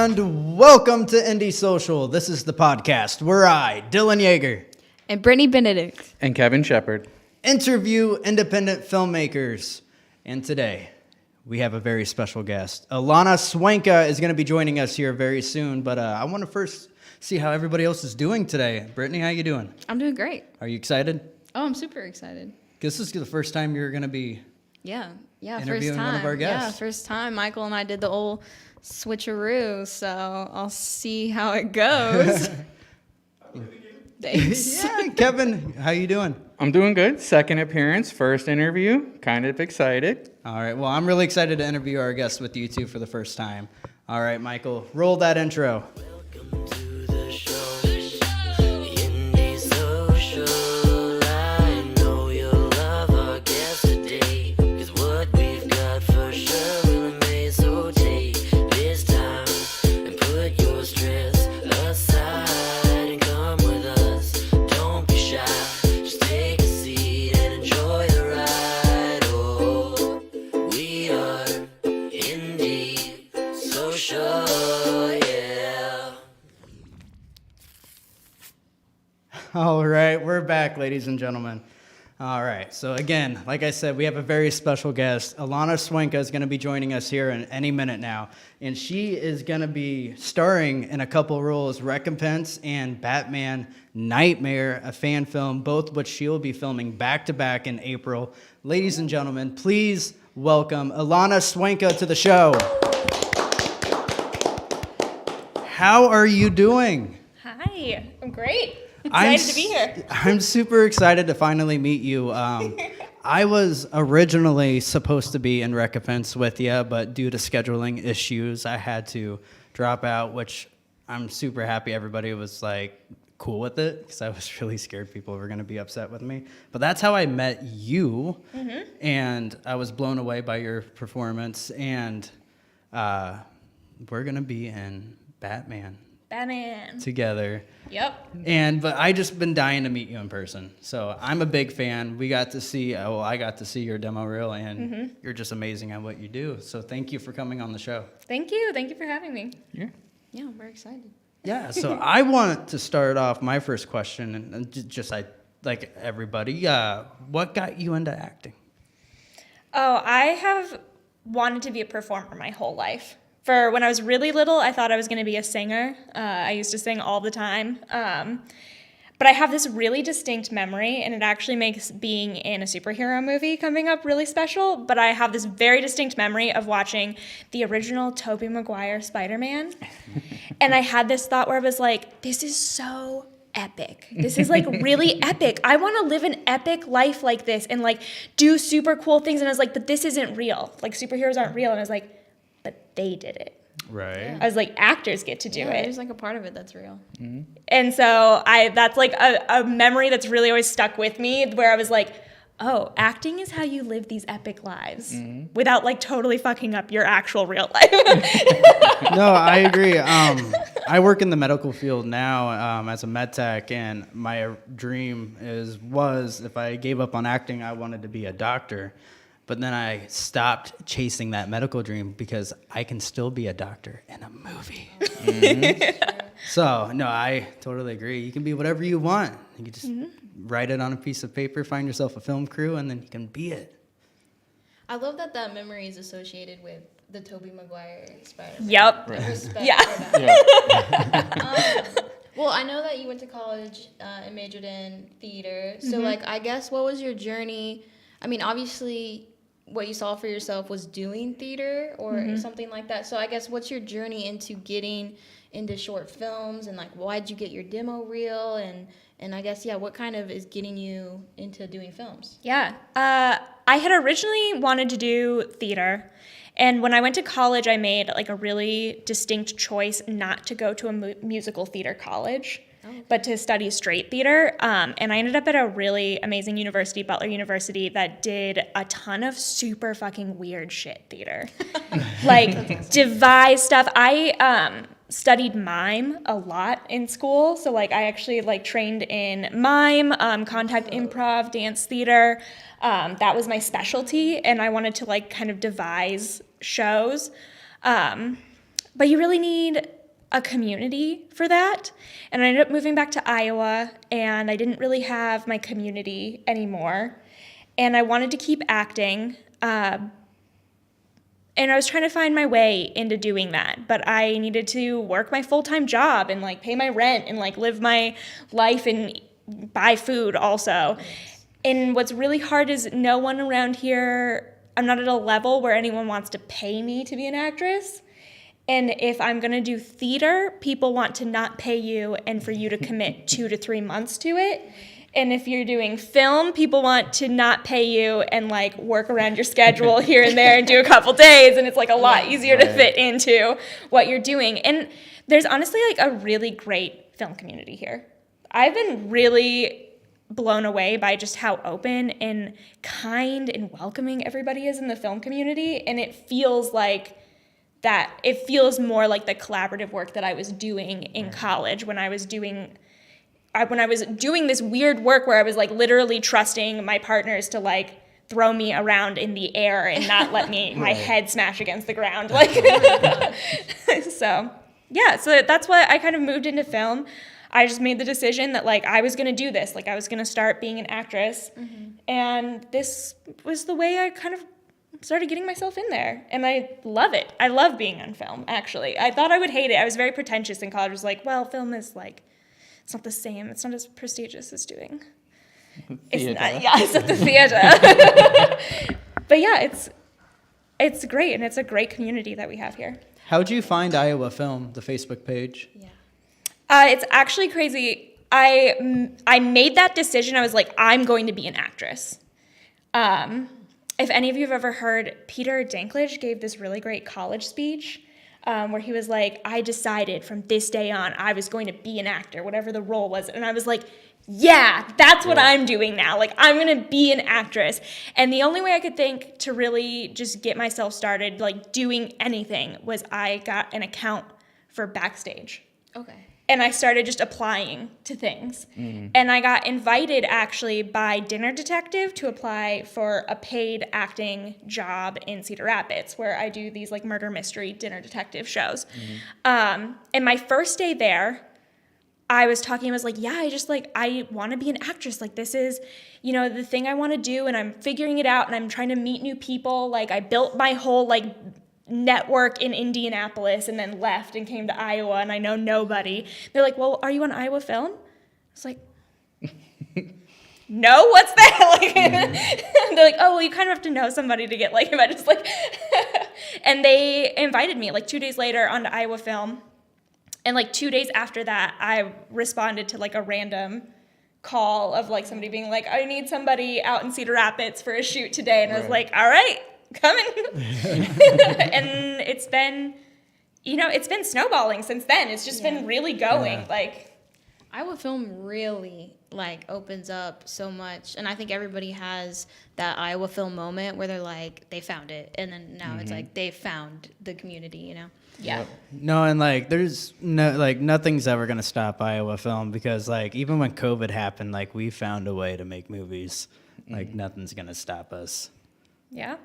And welcome to Indie Social. This is the podcast where I, Dylan Yeager, and Brittany Benedict, and Kevin Shepard interview independent filmmakers. And today, we have a very special guest. Alannah Swenka is going to be joining us here very soon, but I want to first see how everybody else is doing today. Brittany, how you doing? I'm doing great. Are you excited? Oh, I'm super excited. This is the first time you're going to be interviewing first time. One of our guests. Yeah, first time. Michael and I did the old switcheroo, so I'll see how it goes. Thanks. Yeah, Kevin, how you doing? I'm doing good. Second appearance, first interview. Kind of excited. All right. Well, I'm really excited to interview our guest with you two for the first time. All right, Michael, roll that intro. Welcome to the show, Indie Social. I know you'll love our guest today, 'cause what we've got for sure will amaze. So take this time and put your stress aside and come with us. Don't be shy, just take a seat and enjoy the ride. Oh, we are Indie Social, yeah. All right, we're back, ladies and gentlemen. All right, so again, like I said, we have a very special guest. Alannah Swenka is going to be joining us here in any minute now, and she is going to be starring in a couple roles, Recompense and Batman Nightmare, a fan film, both which she will be filming back-to-back in April. Ladies and gentlemen, please welcome Alannah Swenka to the show. How are you doing? Hi, I'm great. Excited to be here. I'm super excited to finally meet you. I was originally supposed to be in Recompense with you, but due to scheduling issues, I had to drop out, which I'm super happy everybody was like cool with it, because I was really scared people were going to be upset with me. But that's how I met you, and I was blown away by your performance, and we're going to be in Batman together. Yep. But I just been dying to meet you in person. So I'm a big fan. I got to see your demo reel, and you're just amazing at what you do. So thank you for coming on the show. Thank you. Thank you for having me. Yeah. Yeah, we're excited. Yeah, so I want to start off my first question, and just like everybody, what got you into acting? Oh, I have wanted to be a performer my whole life. For when I was really little, I thought I was going to be a singer. I used to sing all the time. But I have this really distinct memory, and it actually makes being in a superhero movie coming up really special. But I have this very distinct memory of watching the original Tobey Maguire Spider-Man. And I had this thought where I was like, this is so epic. This is like really epic. I want to live an epic life like this and like do super cool things. And I was like, but this isn't real. Like superheroes aren't real. And I was like, but they did it. Right. I was like, actors get to do it. There's like a part of it that's real. And so that's like a memory that's really always stuck with me, where I was like, oh, acting is how you live these epic lives without like totally fucking up your actual real life. No, I agree. I work in the medical field now as a med tech, and my dream was if I gave up on acting, I wanted to be a doctor. But then I stopped chasing that medical dream because I can still be a doctor in a movie. So, no, I totally agree. You can be whatever you want. You can just write it on a piece of paper, find yourself a film crew, and then you can be it. I love that memory is associated with the Tobey Maguire Spider-Man. Yep. Right. Respect Yeah. for that. Well, I know that you went to college and majored in theater. So, I guess what was your journey? I mean, obviously, what you saw for yourself was doing theater or something like that. So I guess what's your journey into getting into short films, and like why'd you get your demo reel, and I guess what kind of is getting you into doing films? Yeah. I had originally wanted to do theater. And when I went to college, I made like a really distinct choice not to go to a musical theater college, but to study straight theater. And I ended up at a really amazing university, Butler University, that did a ton of super fucking weird shit theater. Like devised stuff. I studied mime a lot in school. So like I actually like trained in mime, contact improv, dance theater. That was my specialty, and I wanted to like kind of devise shows. But you really need a community for that. And I ended up moving back to Iowa, and I didn't really have my community anymore. And I wanted to keep acting. And I was trying to find my way into doing that. But I needed to work my full-time job and, like, pay my rent and, like, live my life and buy food also. And what's really hard is no one around here, I'm not at a level where anyone wants to pay me to be an actress. And if I'm going to do theater, people want to not pay you and for you to commit 2 to 3 months to it. And if you're doing film, people want to not pay you and, like, work around your schedule here and there and do a couple days. And it's, like, a lot easier to fit into what you're doing. And there's honestly, like, a really great film community here. I've been really blown away by just how open and kind and welcoming everybody is in the film community. And it feels like that it feels more like the collaborative work that I was doing in college when I was doing this weird work where I was, like, literally trusting my partners to, like, throw me around in the air and not let me my head smash against the ground, like. So that's why I kind of moved into film. I just made the decision that, like, I was going to do this, like, I was going to start being an actress, and this was the way I kind of started getting myself in there, and I love it. I love being on film, actually. I thought I would hate it. I was very pretentious in college. I was like, well, film is, like, it's not the same. It's not as prestigious as doing. It's not the theater. But yeah, it's great, and it's a great community that we have here. How'd you find Iowa Film, the Facebook page? Yeah. It's actually crazy. I made that decision. I was like, I'm going to be an actress. If any of you have ever heard, Peter Dinklage gave this really great college speech where he was like, I decided from this day on I was going to be an actor, whatever the role was. And I was like, yeah, that's what I'm doing now. Like, I'm going to be an actress. And the only way I could think to really just get myself started, like, doing anything was I got an account for Backstage. Okay. And I started just applying to things. And I got invited, actually, by Dinner Detective to apply for a paid acting job in Cedar Rapids, where I do these, like, murder mystery dinner detective shows. And my first day there, I was like, yeah, I want to be an actress. Like, this is, the thing I want to do, and I'm figuring it out, and I'm trying to meet new people. Like, I built my whole, like, network in Indianapolis and then left and came to Iowa, and I know nobody. They're like, well, are you on Iowa Film? I was like, no, what's that? Like, they're like, oh, well, you kind of have to know somebody to get, like, him. I just, like, and they invited me, like, 2 days later onto Iowa Film. And, like, 2 days after that, I responded to, like, a random call of, like, somebody being like, I need somebody out in Cedar Rapids for a shoot today. And I was like, all right, coming. And it's been snowballing since then. It's just been really going. Like, Iowa Film really, like, opens up so much. And I think everybody has that Iowa Film moment where they're like, they found it. And then now it's like they found the community, Yeah. No, and, like, there's nothing's ever going to stop Iowa Film because, like, even when COVID happened, like, we found a way to make movies. Like, nothing's going to stop us. Yeah.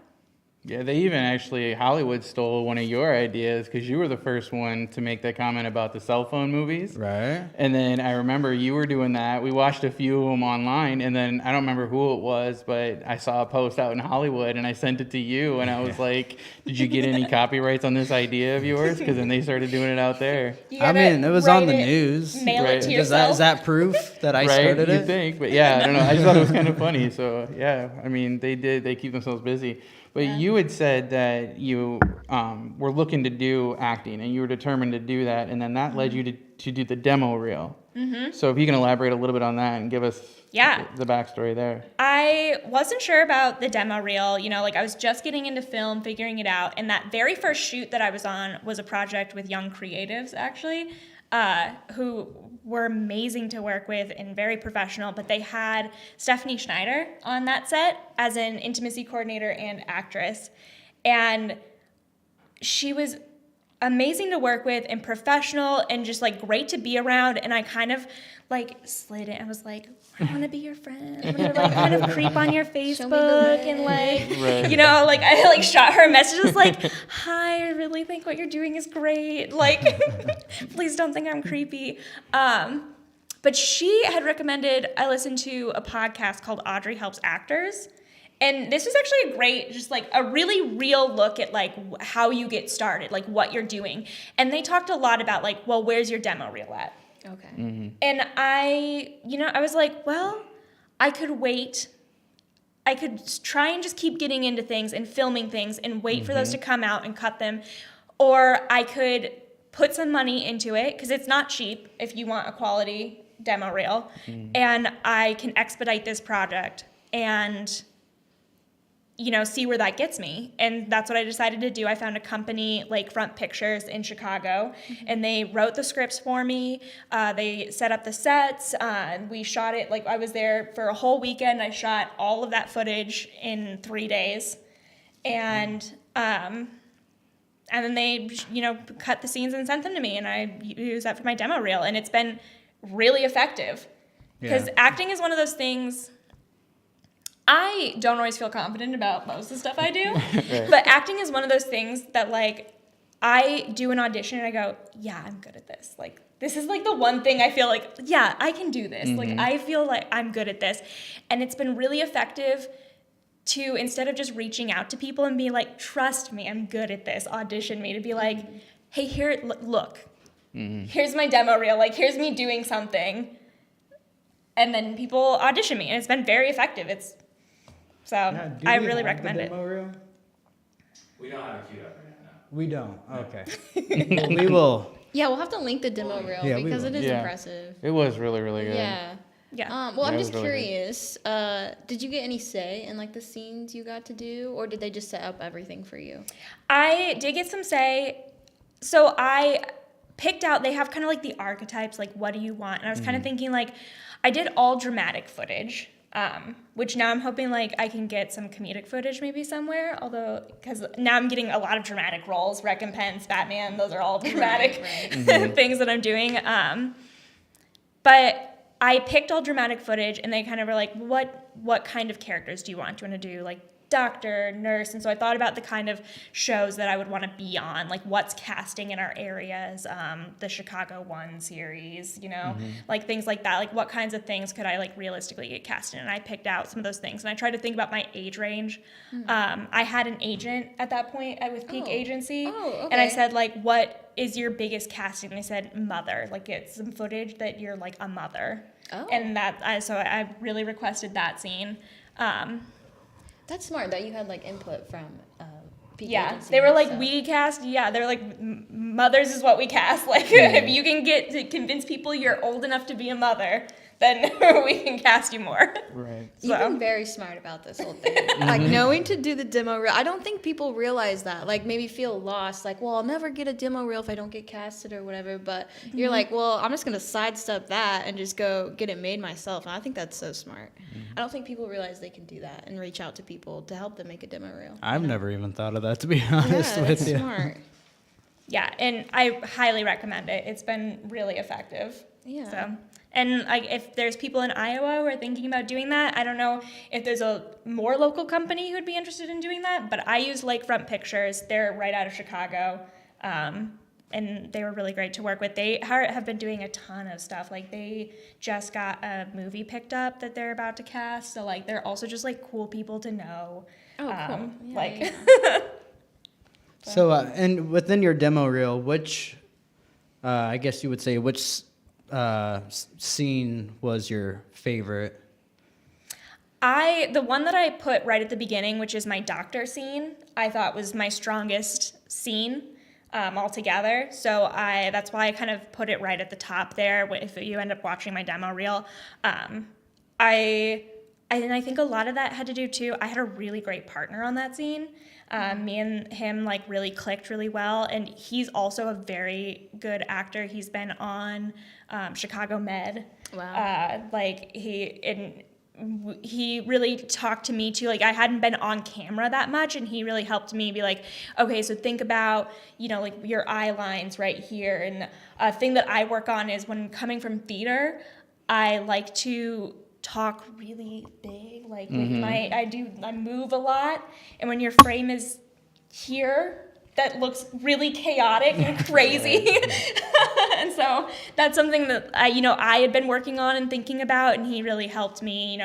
Yeah, they even actually, Hollywood stole one of your ideas because you were the first one to make that comment about the cell phone movies. Right. And then I remember you were doing that. We watched a few of them online, and then I don't remember who it was, but I saw a post out in Hollywood, and I sent it to you, and I was like, did you get any copyrights on this idea of yours? Because then they started doing it out there. I mean, it was on the news. Mail it to Right. yourself. Is that proof that I started you it? think, but yeah, I don't know. I just thought it was kind of funny. So yeah, I mean, they keep themselves busy. But you had said that you were looking to do acting, and you were determined to do that, and then that led you to do the demo reel. So if you can elaborate a little bit on that and give us the backstory there. I wasn't sure about the demo reel. Like, I was just getting into film, figuring it out, and that very first shoot that I was on was a project with young creatives, actually, who were amazing to work with and very professional, but they had Stephanie Schneider on that set as an intimacy coordinator and actress. And she was amazing to work with and professional and just, like, great to be around. And I kind of, like, slid in. I was like, I want to be your friend. I'm gonna like kind of creep on your Show me the Facebook way. and like, Right. you know, like I like shot her messages like, hi, I really think what you're doing is great. Like, please don't think I'm creepy. But she had recommended I listen to a podcast called Audrey Helps Actors. And this was actually a great, just like a really real look at like how you get started, like what you're doing. And they talked a lot about like, well, where's your demo reel at? Okay. And I was like, well, I could wait. I could try and just keep getting into things and filming things and wait for those to come out and cut them. Or I could put some money into it, because it's not cheap if you want a quality demo reel. And I can expedite this project and, you know, see where that gets me. And that's what I decided to do. I found a company, Lakefront Pictures in Chicago, and they wrote the scripts for me. They set up the sets. We shot it, like I was there for a whole weekend. I shot all of that footage in 3 days. And then they, you know, cut the scenes and sent them to me, and I used that for my demo reel. And it's been really effective. Because acting is one of those things, I don't always feel confident about most of the stuff I do, but acting is one of those things that, like, I do an audition and I go, yeah, I'm good at this. Like, this is, like, the one thing I feel like, yeah, I can do this. Like, I feel like I'm good at this. And it's been really effective to, instead of just reaching out to people and be like, trust me, I'm good at this, audition me, to be like, hey, here, look, here's my demo reel. Like, here's me doing something. And then people audition me, and it's been very effective. So I really recommend it. We don't have it queued up right now. We don't. Okay. Well, we will. Yeah, we'll have to link the demo reel Yeah, we because will. it is Yeah. impressive. It was really, really good. Yeah. Yeah. Well, I'm Yeah, it just was really good. curious. Did you get any say in like the scenes you got to do, or did they just set up everything for you? I did get some say. So I picked out, they have kind of like the archetypes, like what do you want? And I was kind of thinking like, I did all dramatic footage, which now I'm hoping like I can get some comedic footage maybe somewhere. Although, because now I'm getting a lot of dramatic roles, Recompense, Batman, those are all dramatic Right. things that I'm doing. But I picked all dramatic footage, and they kind of were like, what kind of characters do you want? Do you want to do like doctor, nurse? And so I thought about the kind of shows that I would want to be on, like what's casting in our areas, the Chicago One series, you know, like things like that. Like what kinds of things could I like realistically get cast in? And I picked out some of those things, and I tried to think about my age range. I had an agent at that point with Peak Agency, Oh, and I okay. said like, what is your biggest casting? And they said mother, like get some footage that you're like a mother. Oh. And so I really requested that scene. That's smart that you had like input from Peak Yeah, Agency they were and like, stuff. we cast, yeah, they were like, mothers is what we cast. Like, if you can get to convince people you're old enough to be a mother, then we can cast you more. Right. You've So- been very smart about this whole thing. Like knowing to do the demo reel. I don't think people realize that. Like maybe feel lost. Like, well, I'll never get a demo reel if I don't get casted or whatever. But you're like, well, I'm just gonna sidestep that and just go get it made myself. And I think that's so smart. I don't think people realize they can do that and reach out to people to help them make a demo reel. I've never even thought of that, to be honest Yeah, with that's you. smart. Yeah, and I highly recommend it. It's been really effective. Yeah. So, and like if there's people in Iowa who are thinking about doing that, I don't know if there's a more local company who'd be interested in doing that, but I use Lakefront Pictures. They're right out of Chicago. And they were really great to work with. They have been doing a ton of stuff. Like they just got a movie picked up that they're about to cast. So like they're also just like cool people to know. Oh, cool. Yeah, like yeah. So, and within your demo reel, which, I guess you would say, which scene was your favorite? The one that I put right at the beginning, which is my doctor scene, I thought was my strongest scene altogether. So that's why I kind of put it right at the top there. If you end up watching my demo reel, and I think a lot of that had to do too. I had a really great partner on that scene. Me and him like really clicked really well, and he's also a very good actor. He's been on Chicago Med. Wow. He really talked to me too. Like I hadn't been on camera that much, and he really helped me be like, okay, so think about, you know, like your eye lines right here. And a thing that I work on is when coming from theater, I like to talk really big, like with I move a lot, and when your frame is here, that looks really chaotic and crazy. And so that's something that I had been working on and thinking about, and he really helped me,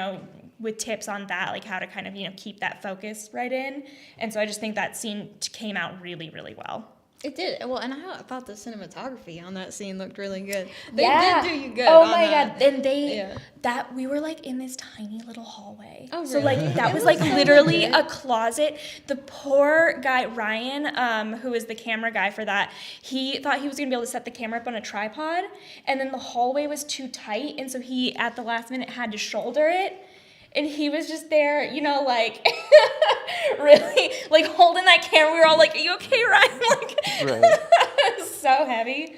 with tips on that, like how to kind of, keep that focus right in. And so I just think that scene came out really, really well. It did. Well, and I thought the cinematography on that scene looked really good. They Yeah. did do you good. Oh on my that. God. And Yeah. that we were like in this tiny little hallway. Oh, So like really? that It was looks like so literally legit. a closet. The poor guy, Ryan, who is the camera guy for that, he thought he was gonna be able to set the camera up on a tripod, and then the hallway was too tight, and so he at the last minute had to shoulder it. And he was just there, like, really, like, holding that camera. We were all like, "Are you okay, Ryan?" Like, Right. it was so heavy.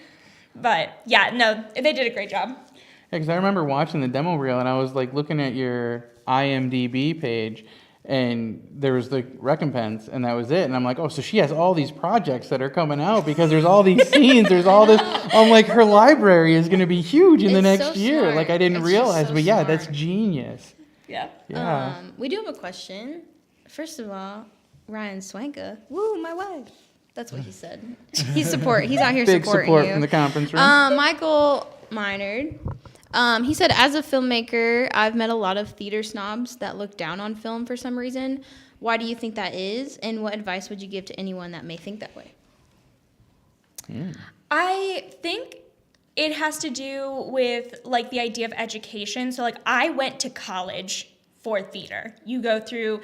But, yeah, no, they did a great job. Yeah, because I remember watching the demo reel and I was like looking at your IMDb page and there was the recompense and that was it. And I'm like, oh, so she has all these projects that are coming out because there's all these scenes, there's all this. I'm like, her library is going to be huge in the It's next so year. smart. Like I didn't It's just realize, so but yeah, smart. that's genius. Yeah. Yeah. We do have a question. First of all, Ryan Swenka. Woo, my wife. That's what he said. He's out here Big supporting support you. from the conference room. Michael Minard. He said, as a filmmaker, I've met a lot of theater snobs that look down on film for some reason. Why do you think that is? And what advice would you give to anyone that may think that way? I think it has to do with like the idea of education. So like I went to college for theater. You go through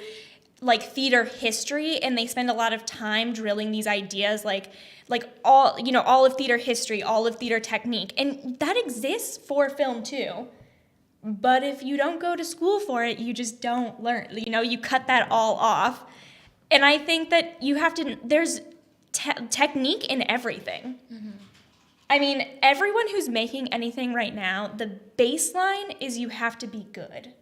like theater history and they spend a lot of time drilling these ideas like all of theater history, all of theater technique. And that exists for film too. But if you don't go to school for it, you just don't learn. You cut that all off. And I think that you have to, there's technique in everything. Mm-hmm. I mean, everyone who's making anything right now, the baseline is you have to be good.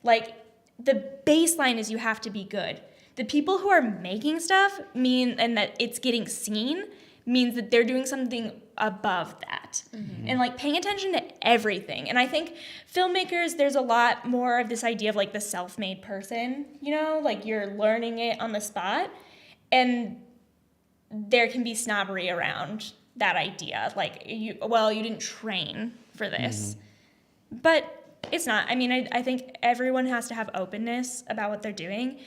Like, the baseline is you have to be good. The people who are making stuff and that it's getting seen means that they're doing something above that. Mm-hmm. And like paying attention to everything. And I think filmmakers, there's a lot more of this idea of like the self-made person, like you're learning it on the spot. And there can be snobbery around that idea. Like, you didn't train for this. Mm-hmm. But it's not. I mean, I think everyone has to have openness about what they're doing.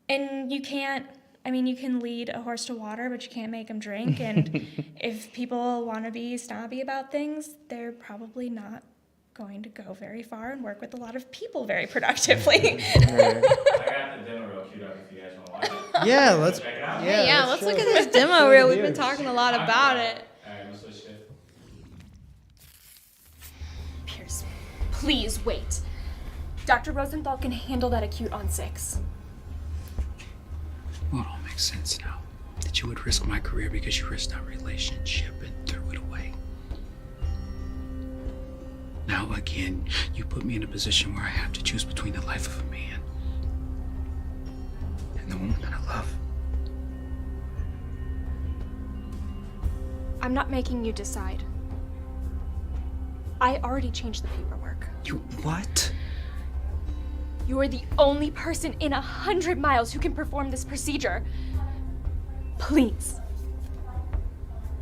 And you can lead a horse to water, but you can't make them drink. And if people want to be snobby about things, they're probably not going to go very far and work with a lot of people very productively. Right. I got the demo real queued up if you guys want to watch it. Yeah, let's. Check it out. Yeah, let's look at this show demo the reel. We've been viewers. talking a lot about it. Alright, we'll switch it. Pierce, please wait. Dr. Rosenthal can handle that acute on 6. Well, it all makes sense now. That you would risk my career because you risked our relationship and threw it away. Now again, you put me in a position where I have to choose between the life of a man and the woman that I love. I'm not making you decide. I already changed the paperwork. You what? You are the only person in 100 miles who can perform this procedure. Please.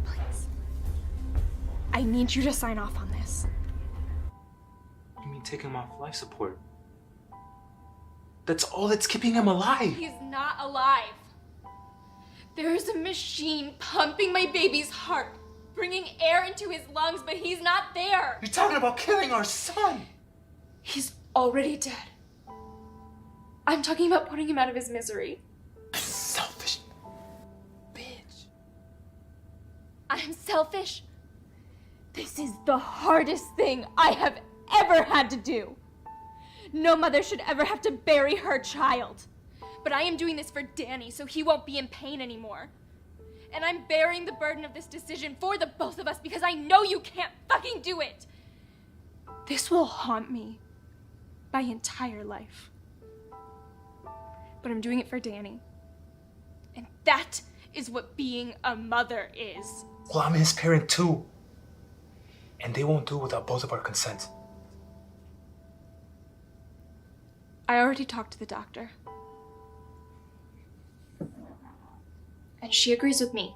Please. I need you to sign off on this. You mean taking him off life support? That's all that's keeping him alive. He's not alive. There is a machine pumping my baby's heart, bringing air into his lungs, but he's not there. You're talking about killing our son. He's already dead. I'm talking about putting him out of his misery. Selfish bitch. I'm selfish. This is the hardest thing I have ever had to do. No mother should ever have to bury her child. But I am doing this for Danny so he won't be in pain anymore. And I'm bearing the burden of this decision for the both of us because I know you can't fucking do it. This will haunt me my entire life. But I'm doing it for Danny. And that is what being a mother is. Well, I'm his parent too. And they won't do it without both of our consent. I already talked to the doctor. And she agrees with me.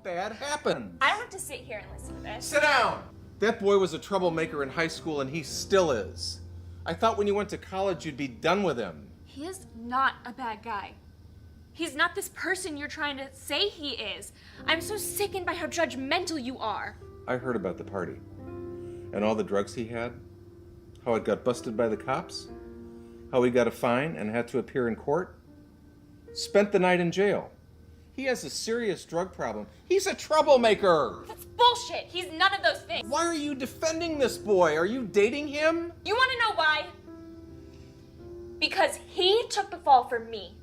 Bad happened. I don't have to sit here and listen to this. Sit down! That boy was a troublemaker in high school, and he still is. I thought when you went to college you'd be done with him. He is not a bad guy. He's not this person you're trying to say he is. I'm so sickened by how judgmental you are. I heard about the party. And all the drugs he had. How it got busted by the cops. How he got a fine and had to appear in court. Spent the night in jail. He has a serious drug problem. He's a troublemaker. That's bullshit. He's none of those things. Why are you defending this boy? Are you dating him? You want to know why? Because he took the fall for me.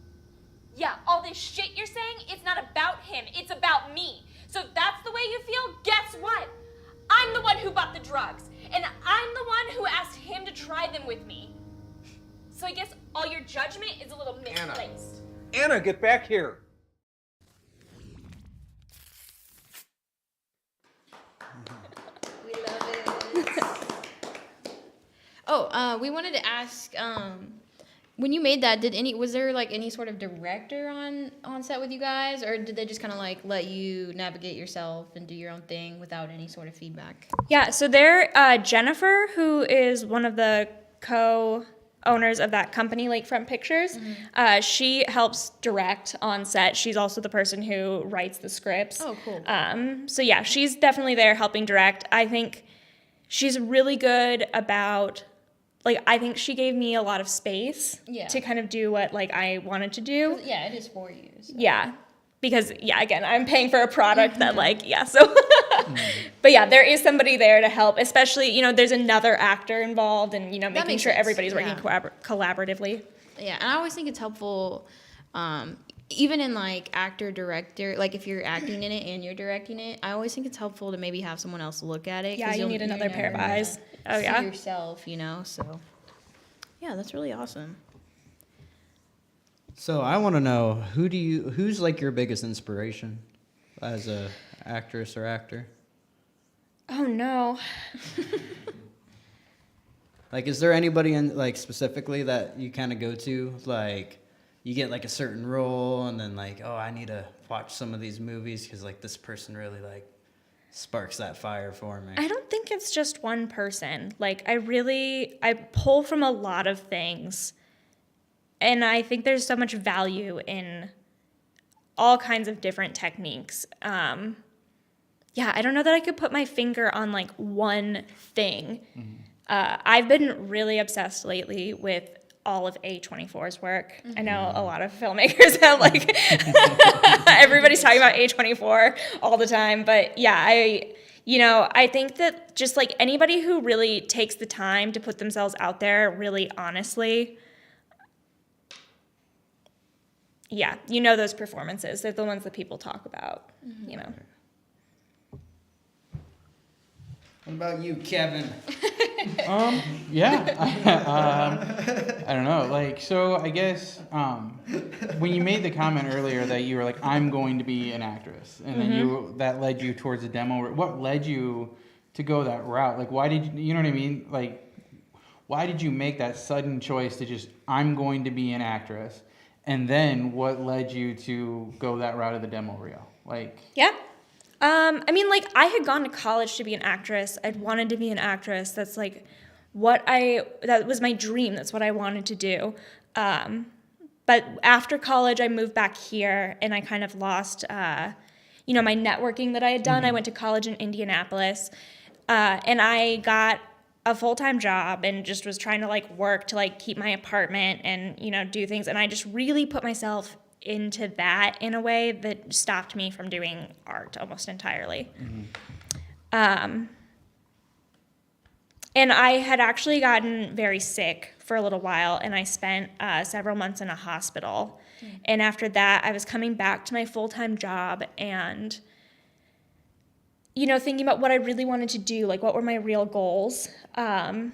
Yeah, all this shit you're saying, it's not about him. It's about me. So if that's the way you feel, guess what? I'm the one who bought the drugs. And I'm the one who asked him to try them with me. So I guess all your judgment is a little misplaced. Anna, get back here. We love it. Oh, we wanted to ask, when you made that, was there like any sort of director on set with you guys, or did they just kind of like let you navigate yourself and do your own thing without any sort of feedback? Yeah, so Jennifer, who is one of the co-owners of that company, Lakefront Pictures, she helps direct on set. She's also the person who writes the scripts. Oh, cool. So yeah, she's definitely there helping direct. I think she's really good about, I think she gave me a lot of space to kind of do what I wanted to do. Yeah, it is for you. So. Yeah. Because, again, I'm paying for a product that, so. But, yeah, there is somebody there to help, especially, there's another actor involved and, making sure everybody's working collaboratively. Yeah, and I always think it's helpful, even in, actor-director, if you're acting in it and you're directing it, I always think it's helpful to maybe have someone else look at it. Yeah, you need another pair of eyes. Oh, yeah. See yourself, so. Yeah, that's really awesome. So I want to know, who's your biggest inspiration as a actress or actor? Oh no. Is there anybody in specifically that you kind of go to? You get a certain role and then I need to watch some of these movies because this person really sparks that fire for me. I don't think it's just one person. I pull from a lot of things. And I think there's so much value in all kinds of different techniques. I don't know that I could put my finger on one thing. Mm-hmm. I've been really obsessed lately with all of A24's work. Mm-hmm. I know a lot of filmmakers have everybody's talking about A24 all the time, but yeah, I think that just anybody who really takes the time to put themselves out there really honestly. Yeah, those performances. They're the ones that people talk about, What about you, Kevin? Yeah. I don't know. So I guess when you made the comment earlier that you were I'm going to be an actress, and then that led you towards a demo. What led you to go that route? Why did you know what I mean? Why did you make that sudden choice to just, I'm going to be an actress? And then what led you to go that route of the demo reel? Yeah. I had gone to college to be an actress. I'd wanted to be an actress. That's that was my dream. That's what I wanted to do. But after college, I moved back here and I kind of lost, my networking that I had done. Mm-hmm. I went to college in Indianapolis, and I got a full-time job and just was trying to work to keep my apartment and, do things. And I just really put myself into that in a way that stopped me from doing art almost entirely. Mm-hmm. And I had actually gotten very sick for a little while, and I spent several months in a hospital. Mm-hmm. And after that, I was coming back to my full-time job and, thinking about what I really wanted to do, what were my real goals. And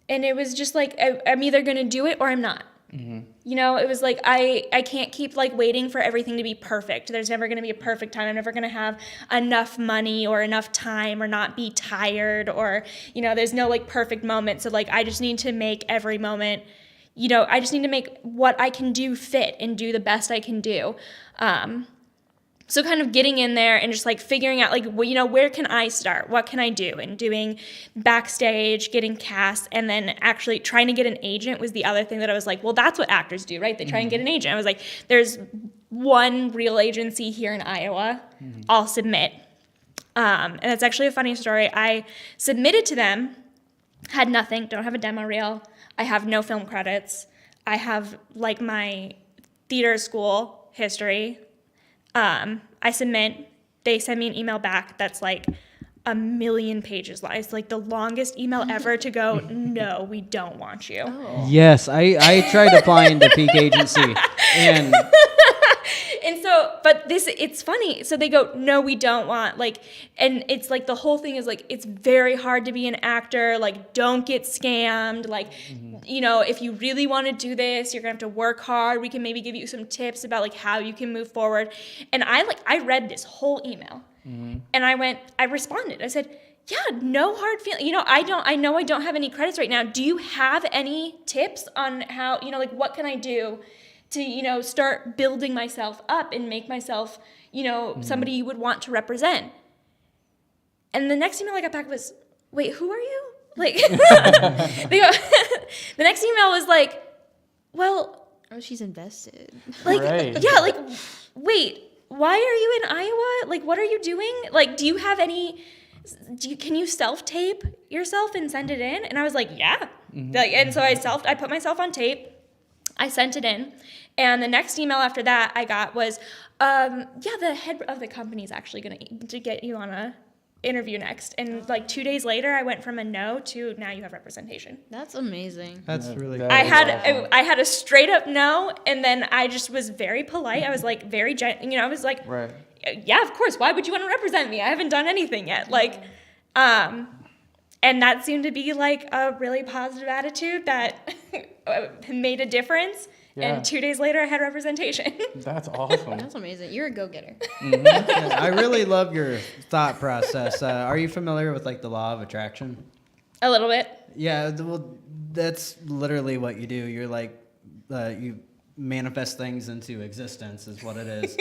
it was just I'm either going to do it or I'm not. Mm-hmm. it was like I can't keep like waiting for everything to be perfect. There's never going to be a perfect time. I'm never going to have enough money or enough time or not be tired or, there's no like perfect moment. So like I just need to make every moment, I just need to make what I can do fit and do the best I can do. So kind of getting in there and just like figuring out like, where can I start? What can I do? And doing backstage, getting cast, and then actually trying to get an agent was the other thing that I was like, well, that's what actors do, right? They try and get an agent. I was like, there's one real agency here in Iowa. I'll submit. And that's actually a funny story. I submitted to them, had nothing, don't have a demo reel. I have no film credits. I have like my theater school history. I submit, they send me an email back that's like 1 million pages long. It's like the longest email ever to go, no, we don't want you. Oh. Yes, I tried applying to Peak Agency, and And so, but it's funny. So they go, no, we don't want, like, and it's like the whole thing is like, it's very hard to be an actor. Like, don't get scammed. Like, if you really want to do this, you're going to have to work hard. We can maybe give you some tips about like how you can move forward. And I read this whole email and I responded. I said, yeah, no hard feeling. I know I don't have any credits right now. Do you have any tips on how, like what can I do to, start building myself up and make myself, somebody you would want to represent? And the next email I got back was, wait, who are you? Like, they go, the next email was like, well. Oh, she's invested. Like, Right. yeah, like, wait, why are you in Iowa? Like, what are you doing? Like, do you have any, can you self-tape yourself and send it in? And I was like, yeah. Like, and so I put myself on tape. I sent it in, and the next email after that I got was, the head of the company is actually going to get you on a interview next. And like 2 days later, I went from a no to now you have representation. That's amazing. that's really cool. That is awesome. I had a straight up no, and then I just was very polite. I was like very I was like, Right. yeah, of course. Why would you want to represent me? I haven't done anything yet. Like, and that seemed to be like a really positive attitude that made a difference. Yeah. And 2 days later, I had representation. That's awesome. That's amazing. You're a go-getter. Yeah, I really love your thought process. Are you familiar with like the law of attraction? A little bit. Yeah, well, that's literally what you do. You're like, you manifest things into existence is what it is,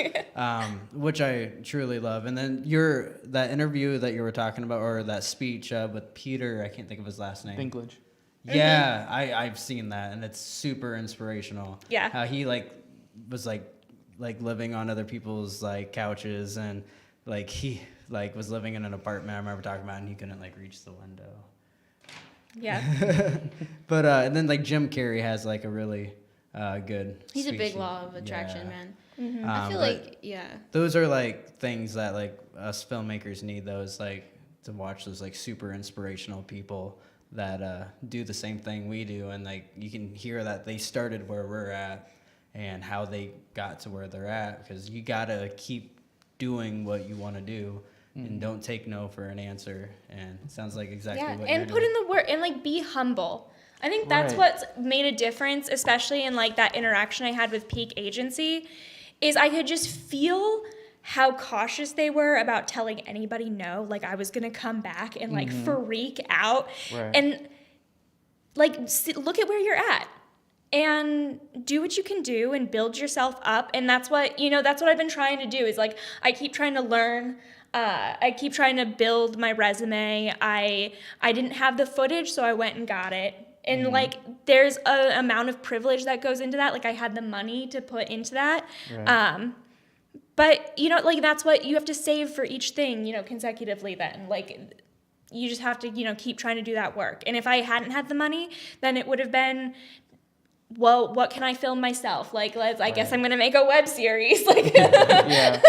which I truly love. And then that interview that you were talking about, or that speech with Peter, I can't think of his last name. Dinklage. Yeah, I've seen that, and it's super inspirational. Yeah. How he was living on other people's like couches, and like he was living in an apartment. I remember talking about, and he couldn't like reach the window. Yeah. But and then like Jim Carrey has like a really good. He's a speech. big law of attraction, man. I feel but like, yeah. those are like things that like us filmmakers need. Those like to watch those like super inspirational people that do the same thing we do, and like you can hear that they started where we're at and how they got to where they're at, because you gotta keep doing what you want to do and don't take no for an answer. And it sounds like exactly what and you're put doing. in the work and like be humble. I think that's Right. what's made a difference, especially in like that interaction I had with Peak Agency, is I could just feel how cautious they were about telling anybody no, like I was gonna come back and like freak out. Right. And like look at where you're at and do what you can do and build yourself up. And that's what I've been trying to do, is like I keep trying to learn. I keep trying to build my resume. I didn't have the footage, so I went and got it. And like there's an amount of privilege that goes into that. Like I had the money to put into that. Right. But like that's what you have to save for each thing, consecutively then. Like you just have to, keep trying to do that work. And if I hadn't had the money, then it would have been, well, what can I film myself? Like I guess I'm going to make a web series. Like Yeah.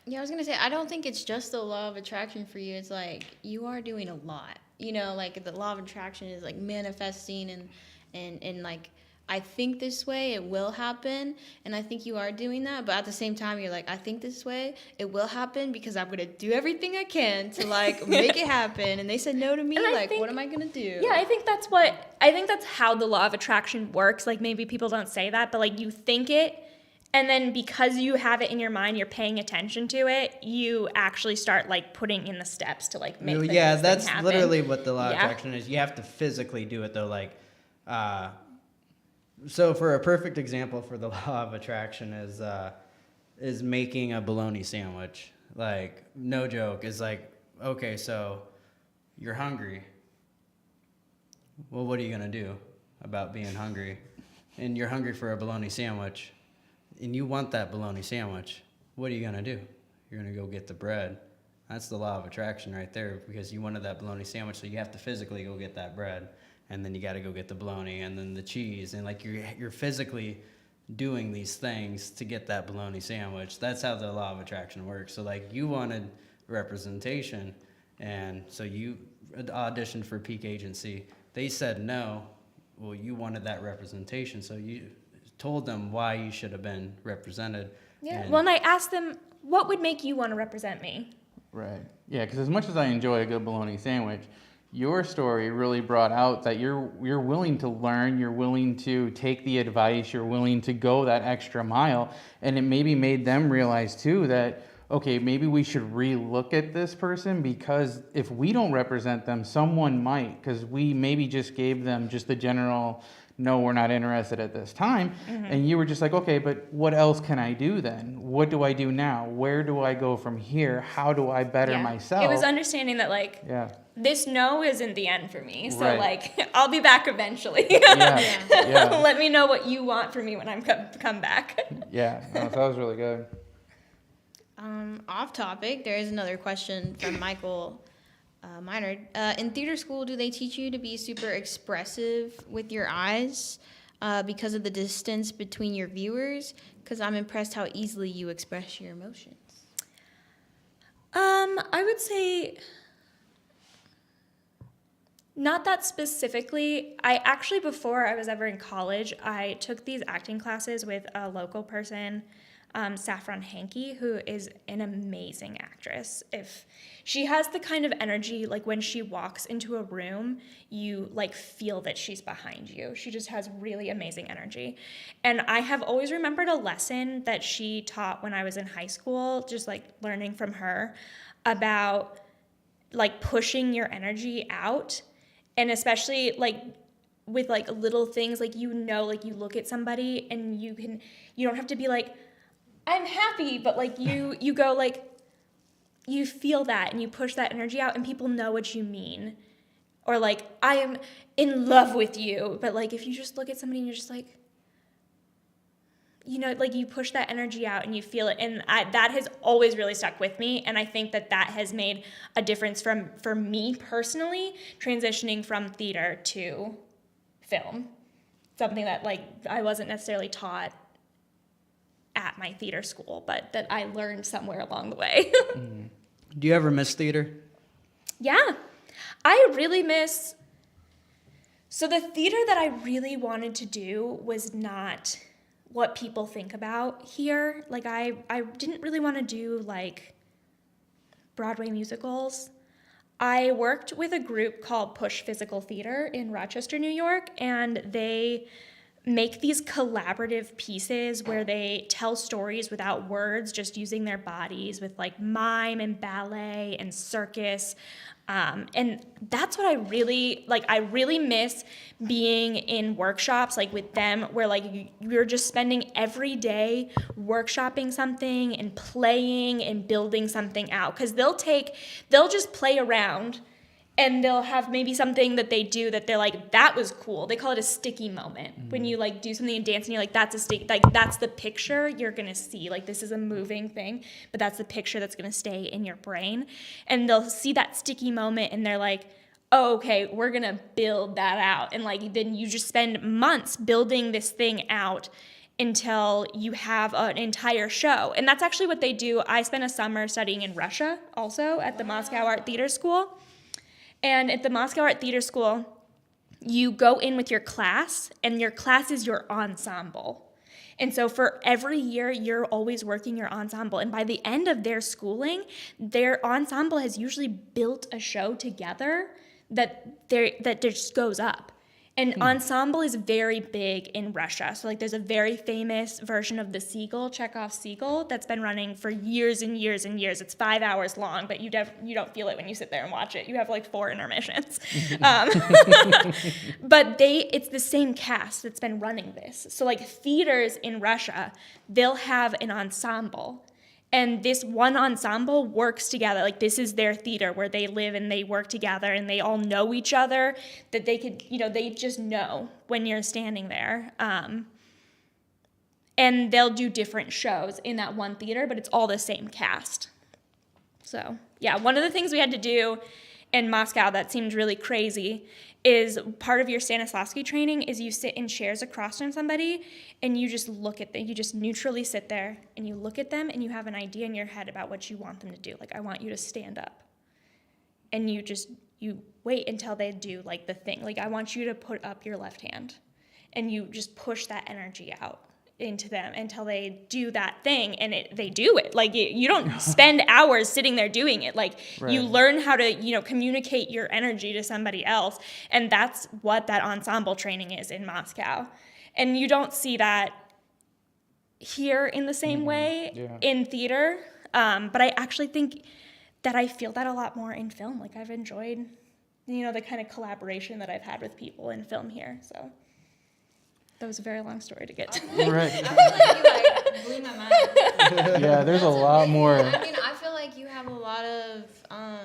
Yeah, I was going to say, I don't think it's just the law of attraction for you. It's like you are doing a lot. Like the law of attraction is like manifesting and like I think this way, it will happen. And I think you are doing that. But at the same time, you're like, I think this way, it will happen because I'm going to do everything I can to like make it happen. And they said no to me. Like, what am I going to do? Yeah, I think that's how the law of attraction works. Like, maybe people don't say that, but like you think it. And then because you have it in your mind, you're paying attention to it, you actually start like putting in the steps to like make that's happen. literally what the law of attraction is. You have to physically do it though. Like, so for a perfect example for the law of attraction is making a bologna sandwich. Like, no joke. Is like, okay, so you're hungry. Well, what are you gonna do about being hungry? And you're hungry for a bologna sandwich. And you want that bologna sandwich, what are you gonna do? You're gonna go get the bread. That's the law of attraction right there, because you wanted that bologna sandwich, so you have to physically go get that bread, and then you got to go get the bologna, and then the cheese, and like you're physically doing these things to get that bologna sandwich. That's how the law of attraction works. So like you wanted representation, and so you auditioned for Peak Agency. They said no. Well, you wanted that representation, so you told them why you should have been represented. Yeah. Well, and I asked them, what would make you want to represent me? Right. Yeah, because as much as I enjoy a good bologna sandwich, your story really brought out that you're willing to learn, you're willing to take the advice, you're willing to go that extra mile, and it maybe made them realize too that, okay, maybe we should relook at this person, because if we don't represent them, someone might, because we maybe just gave them just the general, no, we're not interested at this time. Mm-hmm. And you were just like, okay, but what else can I do then? What do I do now? Where do I go from here? How do I better myself? It was understanding that like, this no isn't the end for me. So like, I'll be back eventually. Let me know what you want from me when I'm come back. Yeah, no, that was really good. Off topic, there is another question from Michael Minard. In theater school, do they teach you to be super expressive with your eyes because of the distance between your viewers? Because I'm impressed how easily you express your emotions. I would say not that specifically. I actually, before I was ever in college, I took these acting classes with a local person, Saffron Hankey, who is an amazing actress. If she has the kind of energy, like when she walks into a room, you like feel that she's behind you. She just has really amazing energy. And I have always remembered a lesson that she taught when I was in high school, just like learning from her about like pushing your energy out. And especially like with like little things, like, you know, like you look at somebody and you don't have to be like, I'm happy, but like you go like, you feel that and you push that energy out and people know what you mean. Or like, I am in love with you. But like, if you just look at somebody and you're just like, you know, like you push that energy out and you feel it. And that has always really stuck with me. And I think that has made a difference for me personally, transitioning from theater to film. Something that like I wasn't necessarily taught at my theater school, but that I learned somewhere along the way. Do you ever miss theater? Yeah, I really miss. So the theater that I really wanted to do was not what people think about here. Like I didn't really want to do like Broadway musicals. I worked with a group called Push Physical Theater in Rochester, New York, and they make these collaborative pieces where they tell stories without words, just using their bodies with like mime and ballet and circus. And that's what I really, like, I really miss being in workshops, like with them, where like you're just spending every day workshopping something and playing and building something out. Because they'll just play around and they'll have maybe something that they do that they're like, that was cool. They call it a sticky moment. Mm-hmm. When you like do something and dance and you're like, that's a stick, like that's the picture you're gonna see. Like this is a moving thing, but that's the picture that's gonna stay in your brain. And they'll see that sticky moment and they're like, oh, okay, we're gonna build that out. And like, then you just spend months building this thing out until you have an entire show. And that's actually what they do. I spent a summer studying in Russia also at the Moscow Art Theater School. And at the Moscow Art Theater School, you go in with your class, and your class is your ensemble. And so for every year, you're always working your ensemble. And by the end of their schooling, their ensemble has usually built a show together that just goes up. And ensemble is very big in Russia. So like there's a very famous version of the Seagull, Chekhov's Seagull, that's been running for years and years and years. It's 5 hours long, but you don't feel it when you sit there and watch it. You have like 4 intermissions. But it's the same cast that's been running this. So like theaters in Russia, they'll have an ensemble. And this one ensemble works together. Like this is their theater where they live and they work together and they all know each other, that they could, they just know when you're standing there. And they'll do different shows in that one theater, but it's all the same cast. So yeah, one of the things we had to do in Moscow that seemed really crazy is part of your Stanislavski training is you sit in chairs across from somebody and you just look at them. You just neutrally sit there and you look at them and you have an idea in your head about what you want them to do. Like, I want you to stand up. And you wait until they do like the thing. Like, I want you to put up your left hand. And you just push that energy out into them until they do that thing, and they do it. Like, you don't spend hours sitting there doing it. Like, Right. You learn how to, communicate your energy to somebody else, and that's what that ensemble training is in Moscow. And you don't see that here in the same way in theater, but I actually think that I feel that a lot more in film. Like, I've enjoyed, the kind of collaboration that I've had with people in film here, so. That was a very long story to get to. Right. I feel like you blew my mind. Yeah, there's a lot more. I mean, I feel like you have a lot of, I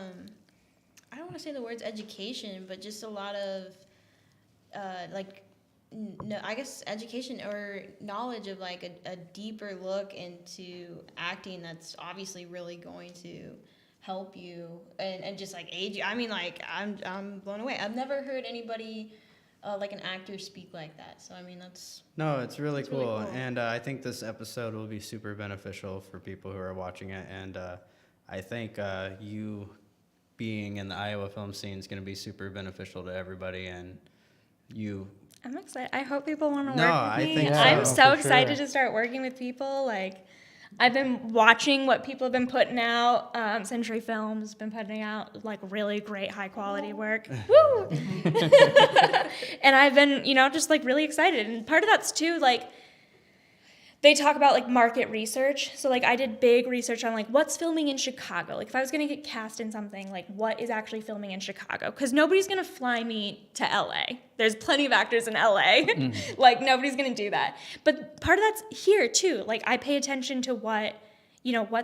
don't want to say the words education, but just a lot of, I guess education or knowledge of like a deeper look into acting that's obviously really going to help you and just like age you. I mean, like, I'm blown away. I've never heard anybody like an actor speak like that. So I mean, it's really cool. really cool. And I think this episode will be super beneficial for people who are watching it. And I think you being in the Iowa film scene is going to be super beneficial to everybody. And I'm excited. I hope people want to No, work with I me. think I'm so, so for excited sure. to start working with people. Like, I've been watching what people have been putting out. Century Films has been putting out like really great high quality work. Woo! And I've been, just like really excited. And part of that's too, like, they talk about like market research. So like I did big research on like what's filming in Chicago. Like if I was gonna get cast in something, like what is actually filming in Chicago? Because nobody's gonna fly me to LA. There's plenty of actors in LA. Like nobody's gonna do that. But part of that's here too. Like I pay attention to what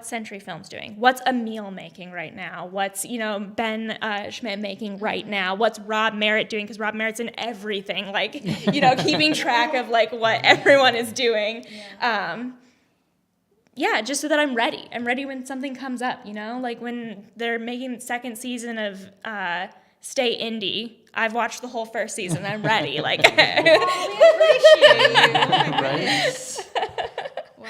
Century Films doing? What's Emil making right now? What's, Ben Schmidt making right now? What's Rob Merritt doing? Because Rob Merritt's in everything, like, keeping track of, like, what everyone is doing. Yeah, just so that I'm ready. I'm ready when something comes up, Like, when they're making the second season of Stay Indie, I've watched the whole first season. I'm ready. Like, we appreciate you. Oh my Right? goodness. Wow.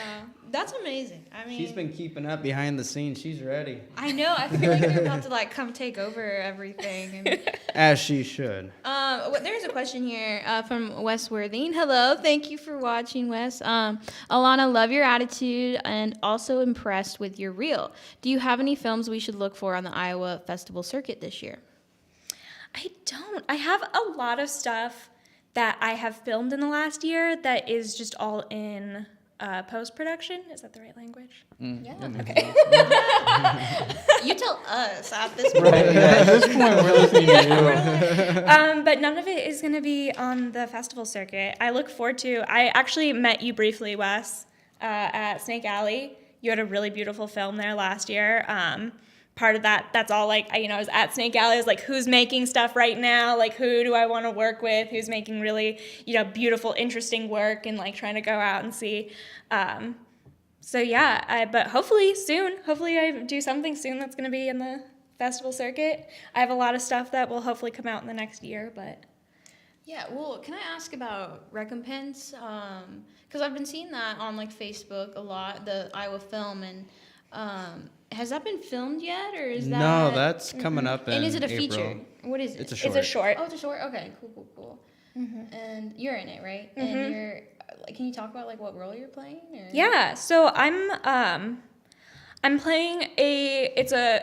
That's amazing. I mean, she's been keeping up behind the scenes. She's ready. I know. I feel like you're about to like come take over everything. And, As she should. there's a question here from Wes Worthing. Hello, thank you for watching, Wes. Alannah, love your attitude and also impressed with your reel. Do you have any films we should look for on the Iowa Festival circuit this year? I don't. I have a lot of stuff that I have filmed in the last year that is just all in post-production. Is that the right language? Yeah. Okay. You tell us at this point. Right, yeah, at this point, we're listening to you. But none of it is going to be on the festival circuit. I look forward to. I actually met you briefly, Wes, at Snake Alley. You had a really beautiful film there last year. Part of that's all like, I was at Snake Alley. I was like, who's making stuff right now? Like, who do I want to work with? Who's making really, beautiful, interesting work, and like trying to go out and see. So yeah, but hopefully soon. Hopefully I do something soon that's going to be in the festival circuit. I have a lot of stuff that will hopefully come out in the next year, but. Yeah, well, can I ask about recompense? Because I've been seeing that on like Facebook a lot, the Iowa Film, and has that been filmed yet, or is that? No, that's coming up in And is it a April. feature? What is it? It's a It's short. a short. Oh, it's a short. Okay, cool. And you're in it, right? And you're like, can you talk about like what role you're playing? Or? Yeah, so I'm playing it's a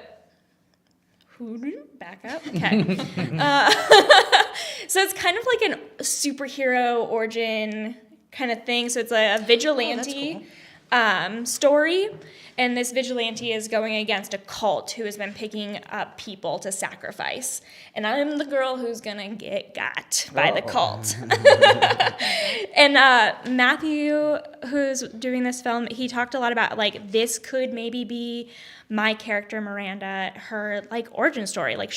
back up. Okay. So it's kind of like a superhero origin kind of thing. So it's a vigilante story, and this vigilante is going against a cult who has been picking up people to sacrifice. And I'm the girl who's gonna get got by the cult. And Matthew, who's doing this film, he talked a lot about like this could maybe be my character Miranda, her like origin story. Like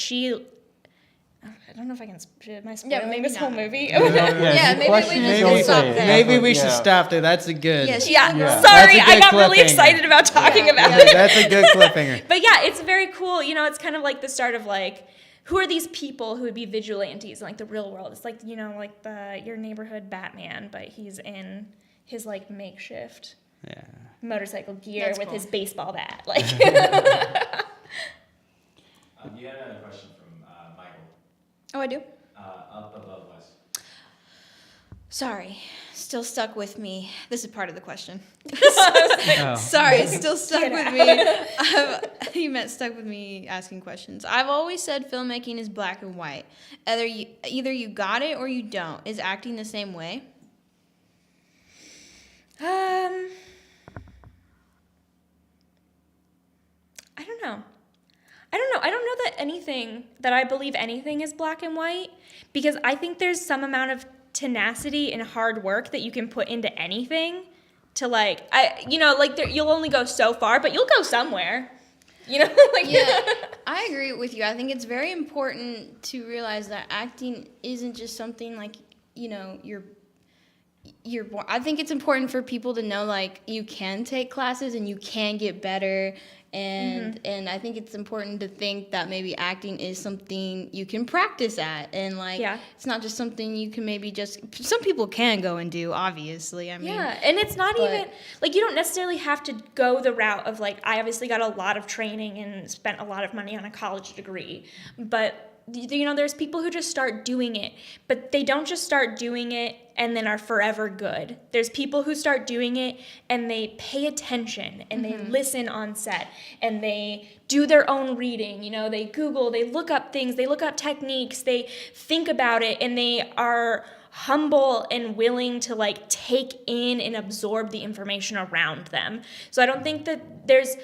I don't know if I can spoiling maybe this whole not. movie. Yeah, maybe we just stop there. Maybe we should stop there. That's a good. Yes. Yeah, Yeah. sorry, That's a I good got really cliffhanger. excited about talking about Yeah, it. that's a good cliffhanger. But yeah, it's very cool. You know, it's kind of like the start of like, who are these people who would be vigilantes in like the real world? It's like, you know, like your neighborhood Batman, but he's in his like makeshift Yeah. motorcycle gear That's with cool. his baseball bat. Like, You had another question from Michael, Oh, I do. up above us. Sorry, still stuck with me. This is part of the question. Oh. Sorry, it's still stuck with me. You meant stuck with me asking questions. I've always said filmmaking is black and white. Either you got it or you don't. Is acting the same way? I don't know. I don't know that I believe anything is black and white, because I think there's some amount of tenacity and hard work that you can put into anything to like, you'll only go so far, but you'll go somewhere. You know, like Yeah, I agree with you. I think it's very important to realize that acting isn't just something like, you know, you're born. I think it's important for people to know like you can take classes and you can get better, and I think it's important to think that maybe acting is something you can practice at, and like it's not just something you can maybe just, some people can go and do, obviously. I mean, yeah, and it's not even like you don't necessarily have to go the route of like, I obviously got a lot of training and spent a lot of money on a college degree, but you know, there's people who just start doing it, but they don't just start doing it and then are forever good. There's people who start doing it and they pay attention and they listen on set and they do their own reading. You know, they Google, they look up things, they look up techniques, they think about it, and they are humble and willing to like take in and absorb the information around them. So I don't think that there's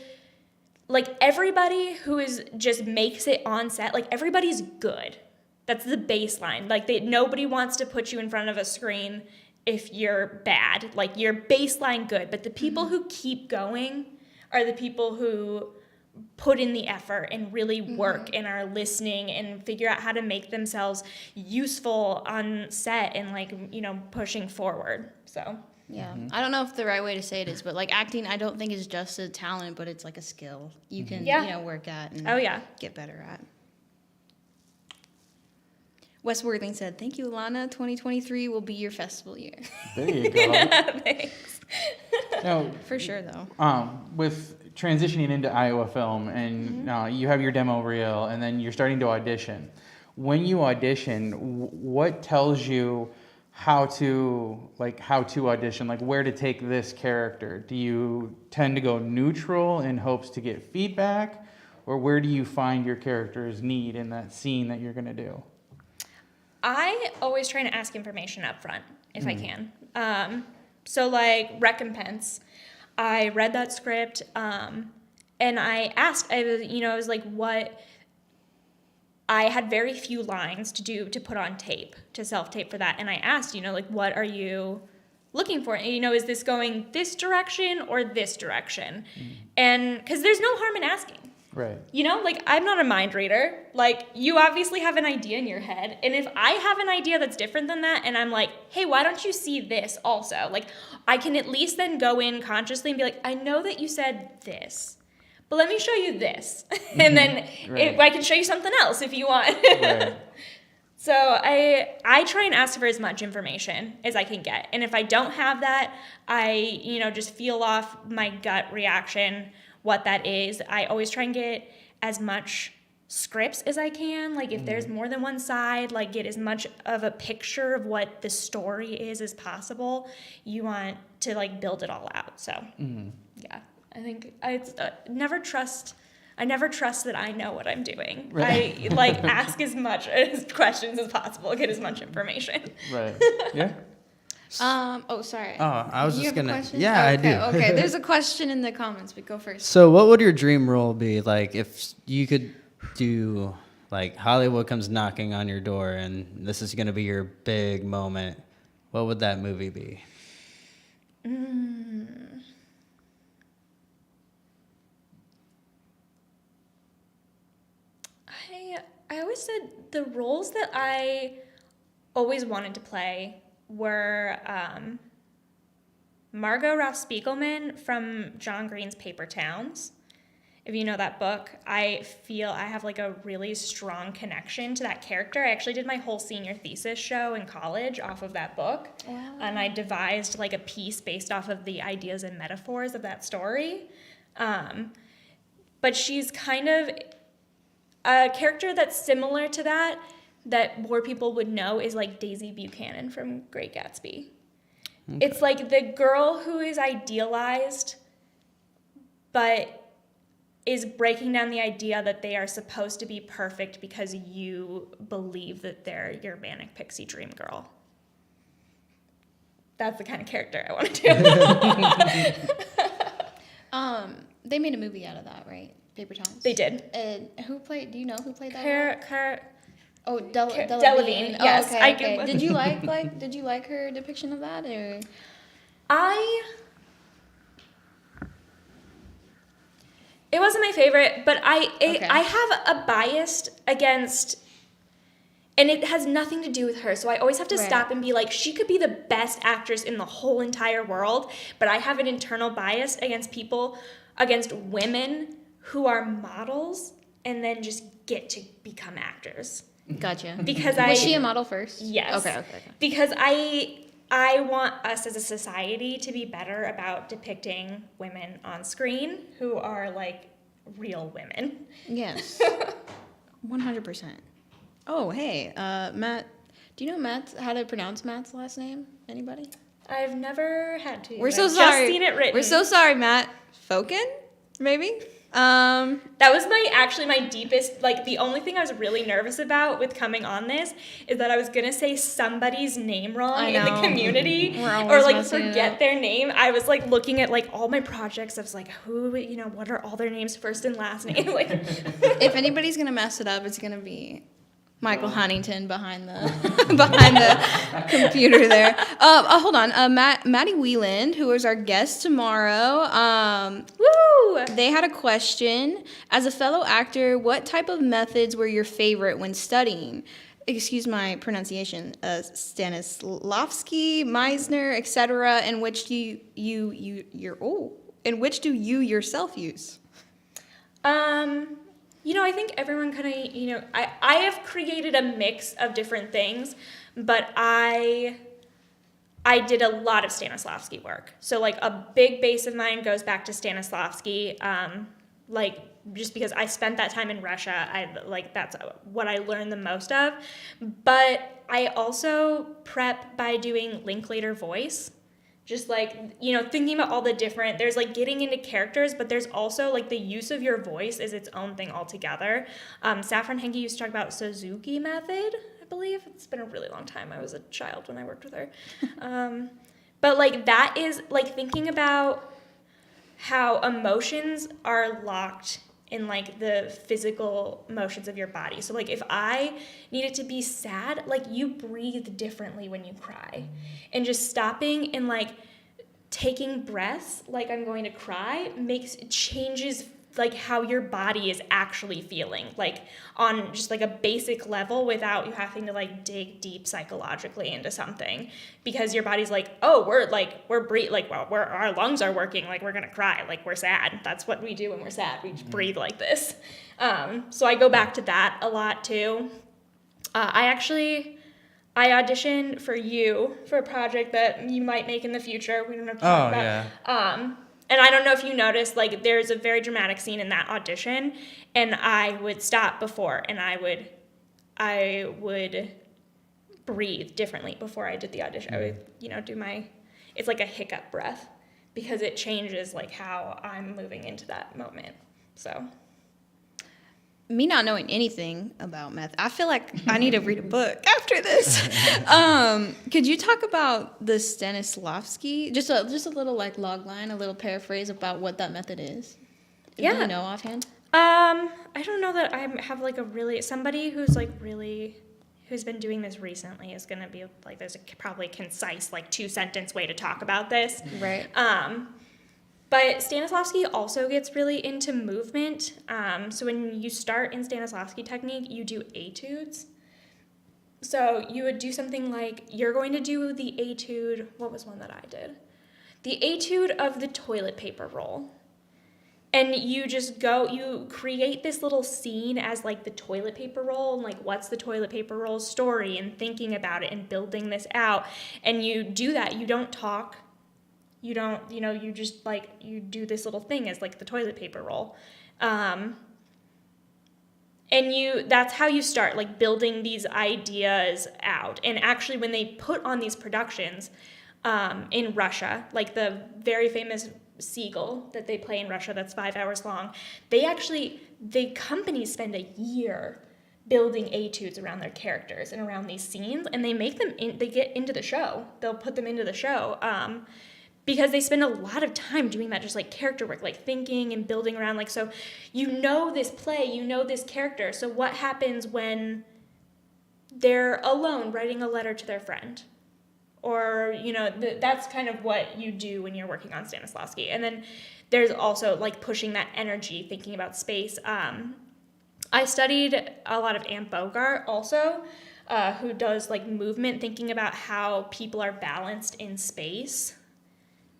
like everybody who is just makes it on set, like everybody's good. That's the baseline. Like nobody wants to put you in front of a screen if you're bad. Like you're baseline good. But the people who keep going are the people who put in the effort and really work and are listening and figure out how to make themselves useful on set and like, you know, pushing forward. So yeah, I don't know if the right way to say it is, but like acting, I don't think is just a talent, but it's like a skill you can, you know, work at and get better at. Wes Worthing said, "Thank you, Alannah. 2023 will be your festival year." There you go. Thanks. Now, For sure, though. with transitioning into Iowa Film, and you have your demo reel, and then you're starting to audition. When you audition, what tells you how to audition, like where to take this character? Do you tend to go neutral in hopes to get feedback, or where do you find your character's need in that scene that you're going to do? I always try to ask information up front if I can. So like recompense, I read that script and I asked, I was like, what? I had very few lines to put on tape, to self-tape for that. And I asked, like, what are you looking for? And, is this going this direction or this direction? And because there's no harm in asking. Right. Like, I'm not a mind reader. Like, you obviously have an idea in your head. And if I have an idea that's different than that, and I'm like, hey, why don't you see this also? Like, I can at least then go in consciously and be like, I know that you said this, but let me show you this. And then I can show you something else if you want. Right. So I try and ask for as much information as I can get. And if I don't have that, I, just feel off my gut reaction what that is. I always try and get as much scripts as I can. Like if there's more than one side, like get as much of a picture of what the story is as possible. You want to like build it all out. So yeah, I think I never trust that I know what I'm doing. Right. I like ask as much questions as possible, get as much information. Right. Yeah. Oh, sorry. Oh, I was You just have a gonna. question? Yeah, I Okay, do. Okay, there's a question in the comments, but go first. So, what would your dream role be? Like, if you could do, like, Hollywood comes knocking on your door and this is going to be your big moment, what would that movie be? I always said the roles that I always wanted to play were Margot Ralph Spiegelman from John Green's Paper Towns. If you know that book, I feel I have like a really strong connection to that character. I actually did my whole senior thesis show in college off of that book. Wow. And I devised like a piece based off of the ideas and metaphors of that story. But she's kind of a character that's similar to that more people would know is like Daisy Buchanan from Great Gatsby. Okay. It's like the girl who is idealized, but is breaking down the idea that they are supposed to be perfect because you believe that they're your manic pixie dream girl. That's the kind of character I want to do. They made a movie out of that, right? Paper Towns. They did. And who played? Do you know who played that? Delavine. Yes, okay, okay. Did you like her depiction of that, or? It wasn't my favorite, but I have a bias against, and it has nothing to do with her. So I always have to stop and be like, she could be the best actress in the whole entire world, but I have an internal bias against women who are models and then just get to become actors. Gotcha. Because was she a model first? Yes. Okay. Because I want us as a society to be better about depicting women on screen who are like real women. Yes. 100%. Oh, hey, Matt. Do you know how to pronounce Matt's last name? Anybody? I've never had to. We're so I've sorry. Just seen it written. We're so sorry, Matt. Foken? Maybe? That was my deepest, like the only thing I was really nervous about with coming on this is that I was gonna say somebody's name wrong in the community or like forget their name. I was like looking at like all my projects. I was like, what are all their names, first and last name? Like, if anybody's gonna mess it up, it's gonna be Michael Huntington behind the computer there. Hold on. Maddie Wieland, who is our guest tomorrow. Woo! They had a question. As a fellow actor, what type of methods were your favorite when studying? Excuse my pronunciation. Stanislavski, Meisner, etc. And which do you yourself use? I think everyone kind of, I have created a mix of different things, but I did a lot of Stanislavski work. So like a big base of mine goes back to Stanislavski, just because I spent that time in Russia, that's what I learned the most of. But I also prep by doing Linklater voice. Just like, thinking about all the different, there's like getting into characters, but there's also like the use of your voice is its own thing altogether. Saffron Henke used to talk about Suzuki method, I believe. It's been a really long time. I was a child when I worked with her. But like that is like thinking about how emotions are locked in like the physical motions of your body. So like if I needed to be sad, like you breathe differently when you cry. And just stopping and like taking breaths like I'm going to cry changes like how your body is actually feeling, like on just like a basic level without you having to like dig deep psychologically into something, because your body's like, oh, our lungs are working, like we're gonna cry, like we're sad. That's what we do when we're sad. We just breathe like this. So I go back to that a lot too. I auditioned for a project that you might make in the future. We don't have to talk about. Yeah. And I don't know if you noticed, like, there's a very dramatic scene in that audition, and I would stop before, and I would breathe differently before I did the audition. I would, do it's like a hiccup breath, because it changes, like, how I'm moving into that moment. So, me not knowing anything about meth, I feel like I need to read a book after this. Could you talk about the Stanislavski? Just a little like log line, a little paraphrase about what that method is. Do you know offhand? I don't know that I have like somebody who's like really, who's been doing this recently is gonna be like, there's probably concise like 2-sentence way to talk about this. Right. But Stanislavski also gets really into movement. So when you start in Stanislavski technique, you do etudes. So you would do something like, you're going to do the etude, what was one that I did? The etude of the toilet paper roll. And you just you create this little scene as like the toilet paper roll, and like what's the toilet paper roll's story, and thinking about it and building this out. And you do that, you don't talk. You don't, you just like, you do this little thing as like the toilet paper roll. And that's how you start, like building these ideas out. And actually when they put on these productions in Russia, like the very famous Seagull that they play in Russia that's 5 hours long, the companies spend a year building etudes around their characters and around these scenes, and they make them, they get into the show. They'll put them into the show. Because they spend a lot of time doing that, just like character work, like thinking and building around, like, so this play, this character. So what happens when they're alone writing a letter to their friend? Or, that's kind of what you do when you're working on Stanislavski. And then there's also like pushing that energy, thinking about space. I studied a lot of Anne Bogart also, who does like movement, thinking about how people are balanced in space.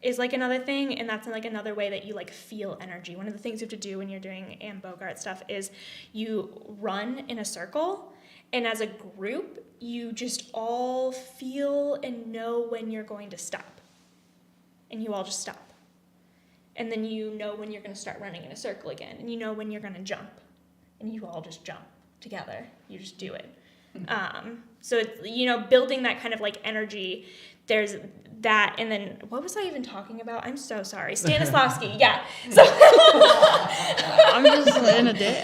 Is like another thing, and that's like another way that you like feel energy. One of the things you have to do when you're doing Anne Bogart stuff is you run in a circle, and as a group, you just all feel and know when you're going to stop. And you all just stop. And then you know when you're going to start running in a circle again, and you know when you're going to jump. And you all just jump together. You just do it. So it's, building that kind of like energy. There's that, and then what was I even talking about? I'm so sorry. Stanislavski, yeah. So I'm just in a day.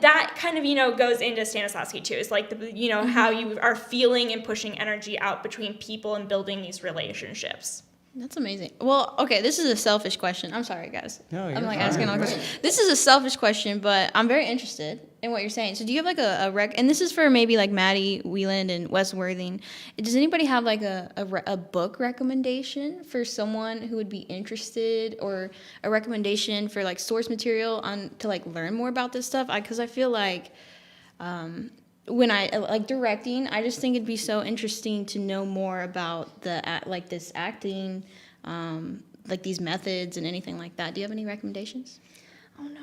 That kind of goes into Stanislavski too. It's like how you are feeling and pushing energy out between people and building these relationships. That's amazing. Well, okay, this is a selfish question. I'm sorry, guys. No, you're I'm like fine. asking all the questions. This is a selfish question, but I'm very interested in what you're saying. So do you have like a and this is for maybe like Maddie Wieland and Wes Worthing. Does anybody have like a book recommendation for someone who would be interested, or a recommendation for like source material to like learn more about this stuff? Because I feel like when I like directing, I just think it'd be so interesting to know more about this acting, like these methods and anything like that. Do you have any recommendations? Oh no.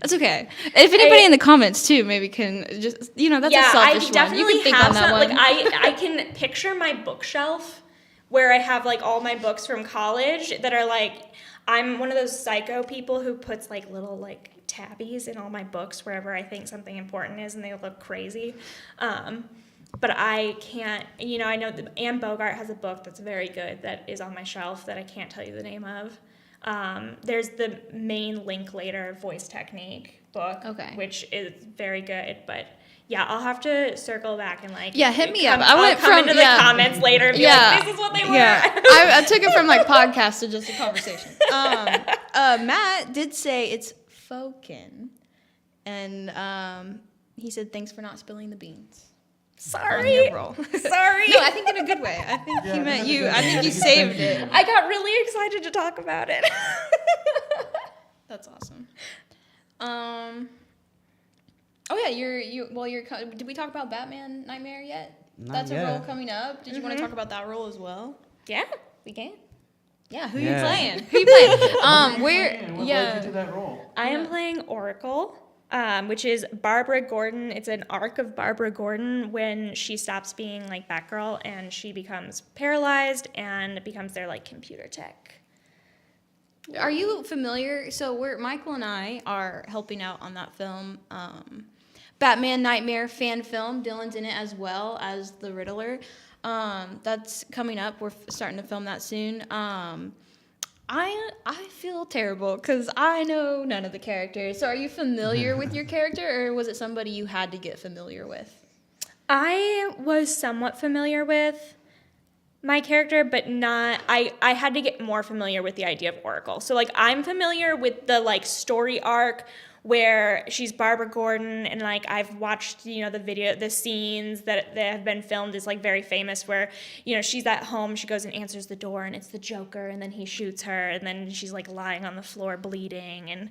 That's okay. If anybody in the comments too, maybe can just that's a selfish one. You can think on that one. Like I can picture my bookshelf where I have like all my books from college that are like, I'm one of those psycho people who puts like little like tabbies in all my books wherever I think something important is, and they look crazy. But I can't, I know that Anne Bogart has a book that's very good that is on my shelf that I can't tell you the name of. There's the main Linklater voice technique book, which is very good, but yeah, I'll have to circle back and like hit me up. I'll come into the comments later and be like, this is what they were. I took it from like podcast to just a conversation. Matt did say it's Fokin, and he said thanks for not spilling the beans. Sorry. Sorry. No, I think in a good way. I think he meant you. I think you saved it. I got really excited to talk about it. That's awesome. Oh yeah, you're. Did we talk about Batman Nightmare yet? That's a role coming up. Did you want to talk about that role as well? Yeah, we can. Yeah, who you playing? Who you playing? What led you to that role? I am playing Oracle. which is Barbara Gordon. It's an arc of Barbara Gordon when she stops being like Batgirl and she becomes paralyzed and becomes their like computer tech. Are you familiar? So Michael and I are helping out on that film, Batman Nightmare fan film. Dylan's in it as well as the Riddler. That's coming up. We're starting to film that soon. I feel terrible because I know none of the characters. So are you familiar with your character, or was it somebody you had to get familiar with? I was somewhat familiar with my character, but not, I had to get more familiar with the idea of Oracle. So like I'm familiar with the like story arc where she's Barbara Gordon, and like I've watched, you know, the scenes that have been filmed is like very famous where, you know, she's at home, she goes and answers the door and it's the Joker and then he shoots her and then she's like lying on the floor bleeding, and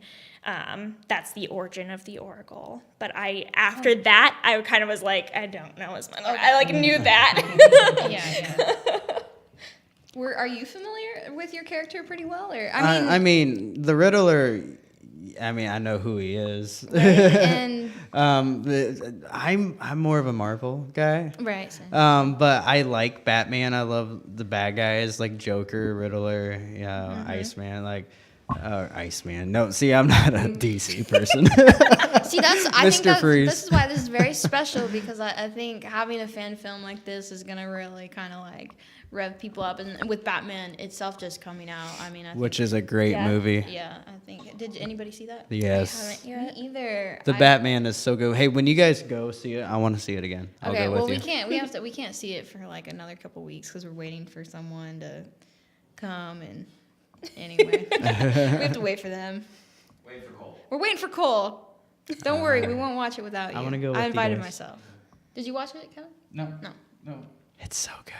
that's the origin of the Oracle. But after that, I kind of was like, I don't know as much. I like knew that. Yeah. Are you familiar with your character pretty well, or I mean, the Riddler. I mean, I know who he is. Right? And I'm more of a Marvel guy. right. Same. But I like Batman. I love the bad guys like Joker, Riddler, Iceman, Iceman. No, see, I'm not a DC person. See, I think Mr. Freeze. this is why this is very special, because I think having a fan film like this is gonna really kind of like rev people up, and with Batman itself just coming out, I mean, Which is a great movie. Yeah, I think. Did anybody see that? Yes. Me either. The Batman is so good. Hey, when you guys go see it, I want to see it again. I'll Okay, go well, with you. we can't see it for like another couple weeks because we're waiting for someone to come, and anyway, we have to wait for them. Wait for Cole. We're waiting for Cole. Don't worry, we won't watch it without you. I wanna go with I you invited guys. myself. Did you watch it, Kevin? No. It's so good.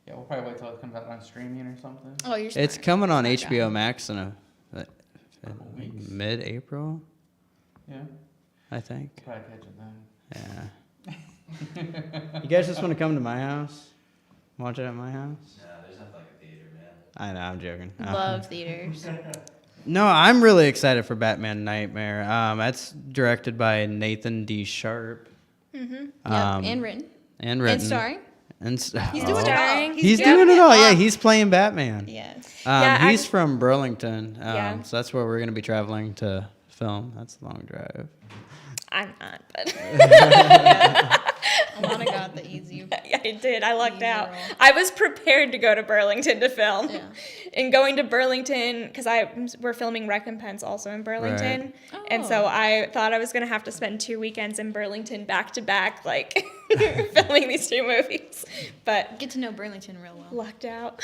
Yeah, we'll probably wait till it comes out on streaming or something. Oh, you're smart. It's coming on Smart HBO guy. Max in Couple weeks. mid-April, Yeah, I think. we'll probably catch it then. Yeah. You guys just want to come to my house? Watch it at my house? Nah, there's nothing like a theater, man. I know, I'm joking. Love theaters. No, I'm really excited for Batman Nightmare. That's directed by Nathan D. Sharp. Yep, Um, and written. And written. And starring. He's doing it all. Starring. He's good. doing it all. Yeah, he's playing Batman. Yes. Yeah, He's from Burlington. Yeah. So that's where we're going to be traveling to film. That's a long drive. I'm not, but Alannah got the easy. yeah, I did. I lucked Easy out. roll. I was prepared to go to Burlington to film. Yeah. And going to Burlington, because we're filming Recompense also in Burlington. Right. And so Oh. I thought I was going to have to spend 2 weekends in Burlington back to back, like filming these 2 movies. But Get to know Burlington real well. lucked out.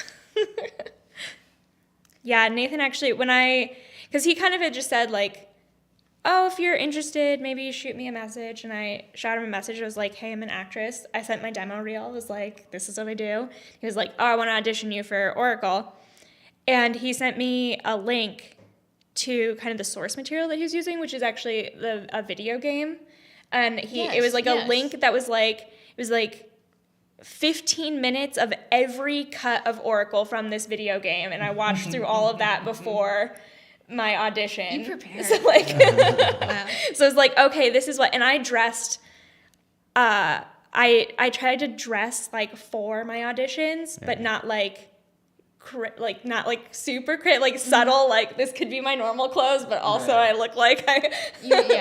Yeah, Nathan actually, because he kind of had just said like, oh, if you're interested, maybe you shoot me a message. And I shot him a message. I was like, hey, I'm an actress. I sent my demo reel. I was like, this is what I do. He was like, oh, I want to audition you for Oracle. And he sent me a link to kind of the source material that he was using, which is actually a video game. And it was like a link that was like, it was like 15 minutes of every cut of Oracle from this video game. And I watched through all of that before my audition. You prepared. So like, Wow. so it's like, okay, this is what, and I dressed, I tried to dress like for my auditions, but not like, not like super like subtle, like this could be my normal clothes, but also I look like You're so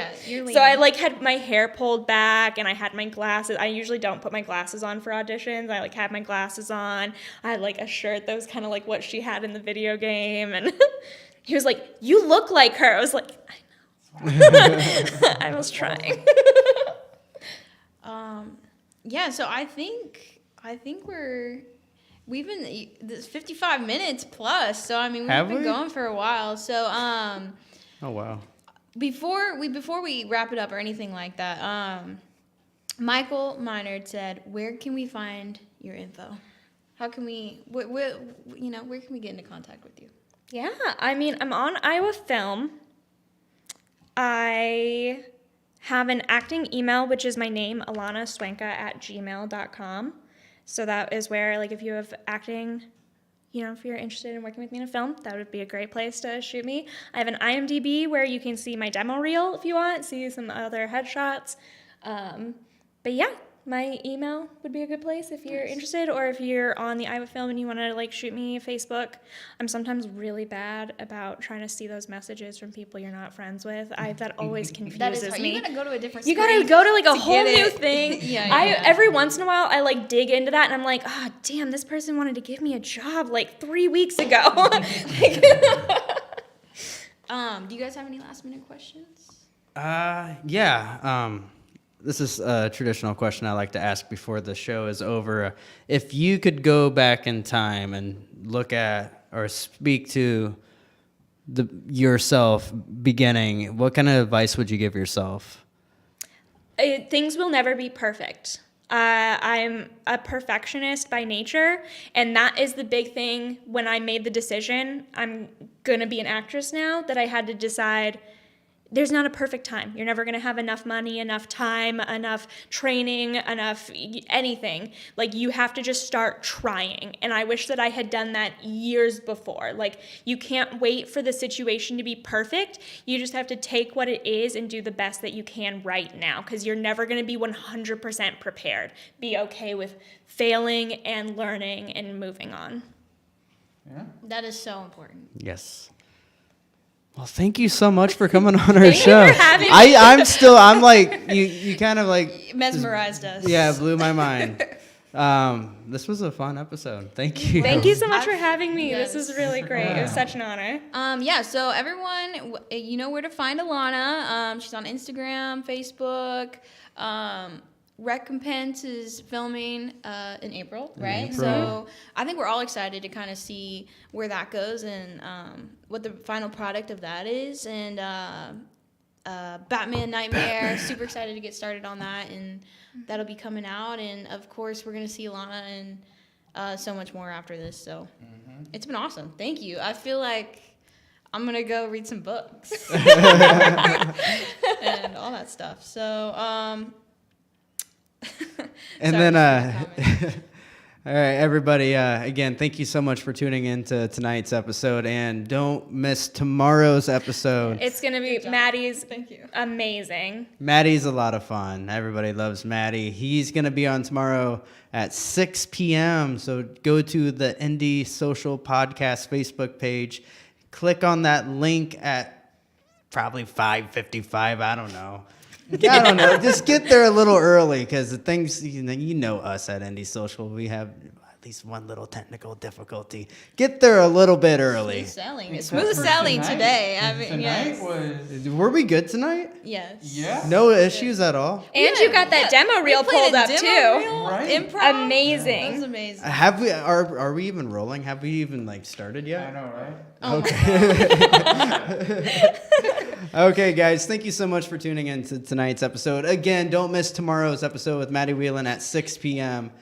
I leaning. like had my hair pulled back and I had my glasses. I usually don't put my glasses on for auditions. I like had my glasses on. I had like a shirt that was kind of like what she had in the video game, and he was like, "You look like her." I was like, "I know." I was trying. Yeah, so I think we've been this 55 minutes plus. So I mean, we've Have been we? going for a while. So Oh, wow. before we wrap it up or anything like that, Michael Minard said, "Where can we find your info? How can we where can we get into contact with you?" Yeah, I mean, I'm on Iowa Film. I have an acting email, which is my name, alannah@swenka@gmail.com. So that is where, like, if you have acting, if you're interested in working with me in a film, that would be a great place to shoot me. I have an IMDb where you can see my demo reel if you want, see some other headshots. But yeah, my email would be a good place if you're interested, or if you're on the Iowa Film and you want to like shoot me Facebook. I'm sometimes really bad about trying to see those messages from people you're not friends with. That always confuses That is hard. me. You gotta go to a different You screen gotta go to like a to whole get new it. thing. Yeah. Every once in a while I like dig into that and I'm like, oh damn, this person wanted to give me a job like 3 weeks ago. Do you guys have any last minute questions? Yeah. This is a traditional question I like to ask before the show is over. If you could go back in time and look at or speak to yourself beginning, what kind of advice would you give yourself? Things will never be perfect. I'm a perfectionist by nature, and that is the big thing when I made the decision, I'm going to be an actress now, that I had to decide there's not a perfect time. You're never going to have enough money, enough time, enough training, enough anything. Like, you have to just start trying. And I wish that I had done that years before. Like, you can't wait for the situation to be perfect. You just have to take what it is and do the best that you can right now, because you're never going to be 100% prepared. Be okay with failing and learning and moving on. Yeah. That is so important. Yes. Well, thank you so much for coming on our Thank you show. for having me. I'm like, you kind of like Mesmerized us. Yeah, it blew my mind. This was a fun episode. Thank you. Thank you so much for having me. Yes. This was really great. It was such an honor. Yeah, so everyone, you know where to find Alannah. She's on Instagram, Facebook. Recompense is filming in April, right? So I think we're all excited to kind of see where that goes and what the final product of that is. And Batman Nightmare, super excited to get started on that, and that'll be coming out. And of course, we're gonna see Alannah and so much more after this. So it's been awesome. Thank you. I feel like I'm gonna go read some books and all that stuff. So. And Sorry, then, all right, everybody, again, thank you so much for tuning in to tonight's episode, and don't miss tomorrow's episode. It's going to be Maddie's Thank you. amazing. Maddie's a lot of fun. Everybody loves Maddie. He's going to be on tomorrow at 6 p.m., so go to the Indie Social Podcast Facebook page. Click on that link at probably 5:55, I don't know. I don't know. Just get there a little early, because the things, you know us at Indie Social, we have at least one little technical difficulty. Get there a little bit early. Smooth sailing today. I mean, yes. Were we good tonight? Yes. Yeah. No issues at all? And you got that demo reel pulled up, too. Right. Improv. Amazing. That was amazing. Have we? Are we even rolling? Have we even started I yet? know, right? Oh Okay. Okay, guys. Thank you so much for tuning in to tonight's episode. Again, don't miss tomorrow's episode with Maddie Whelan at 6 p.m.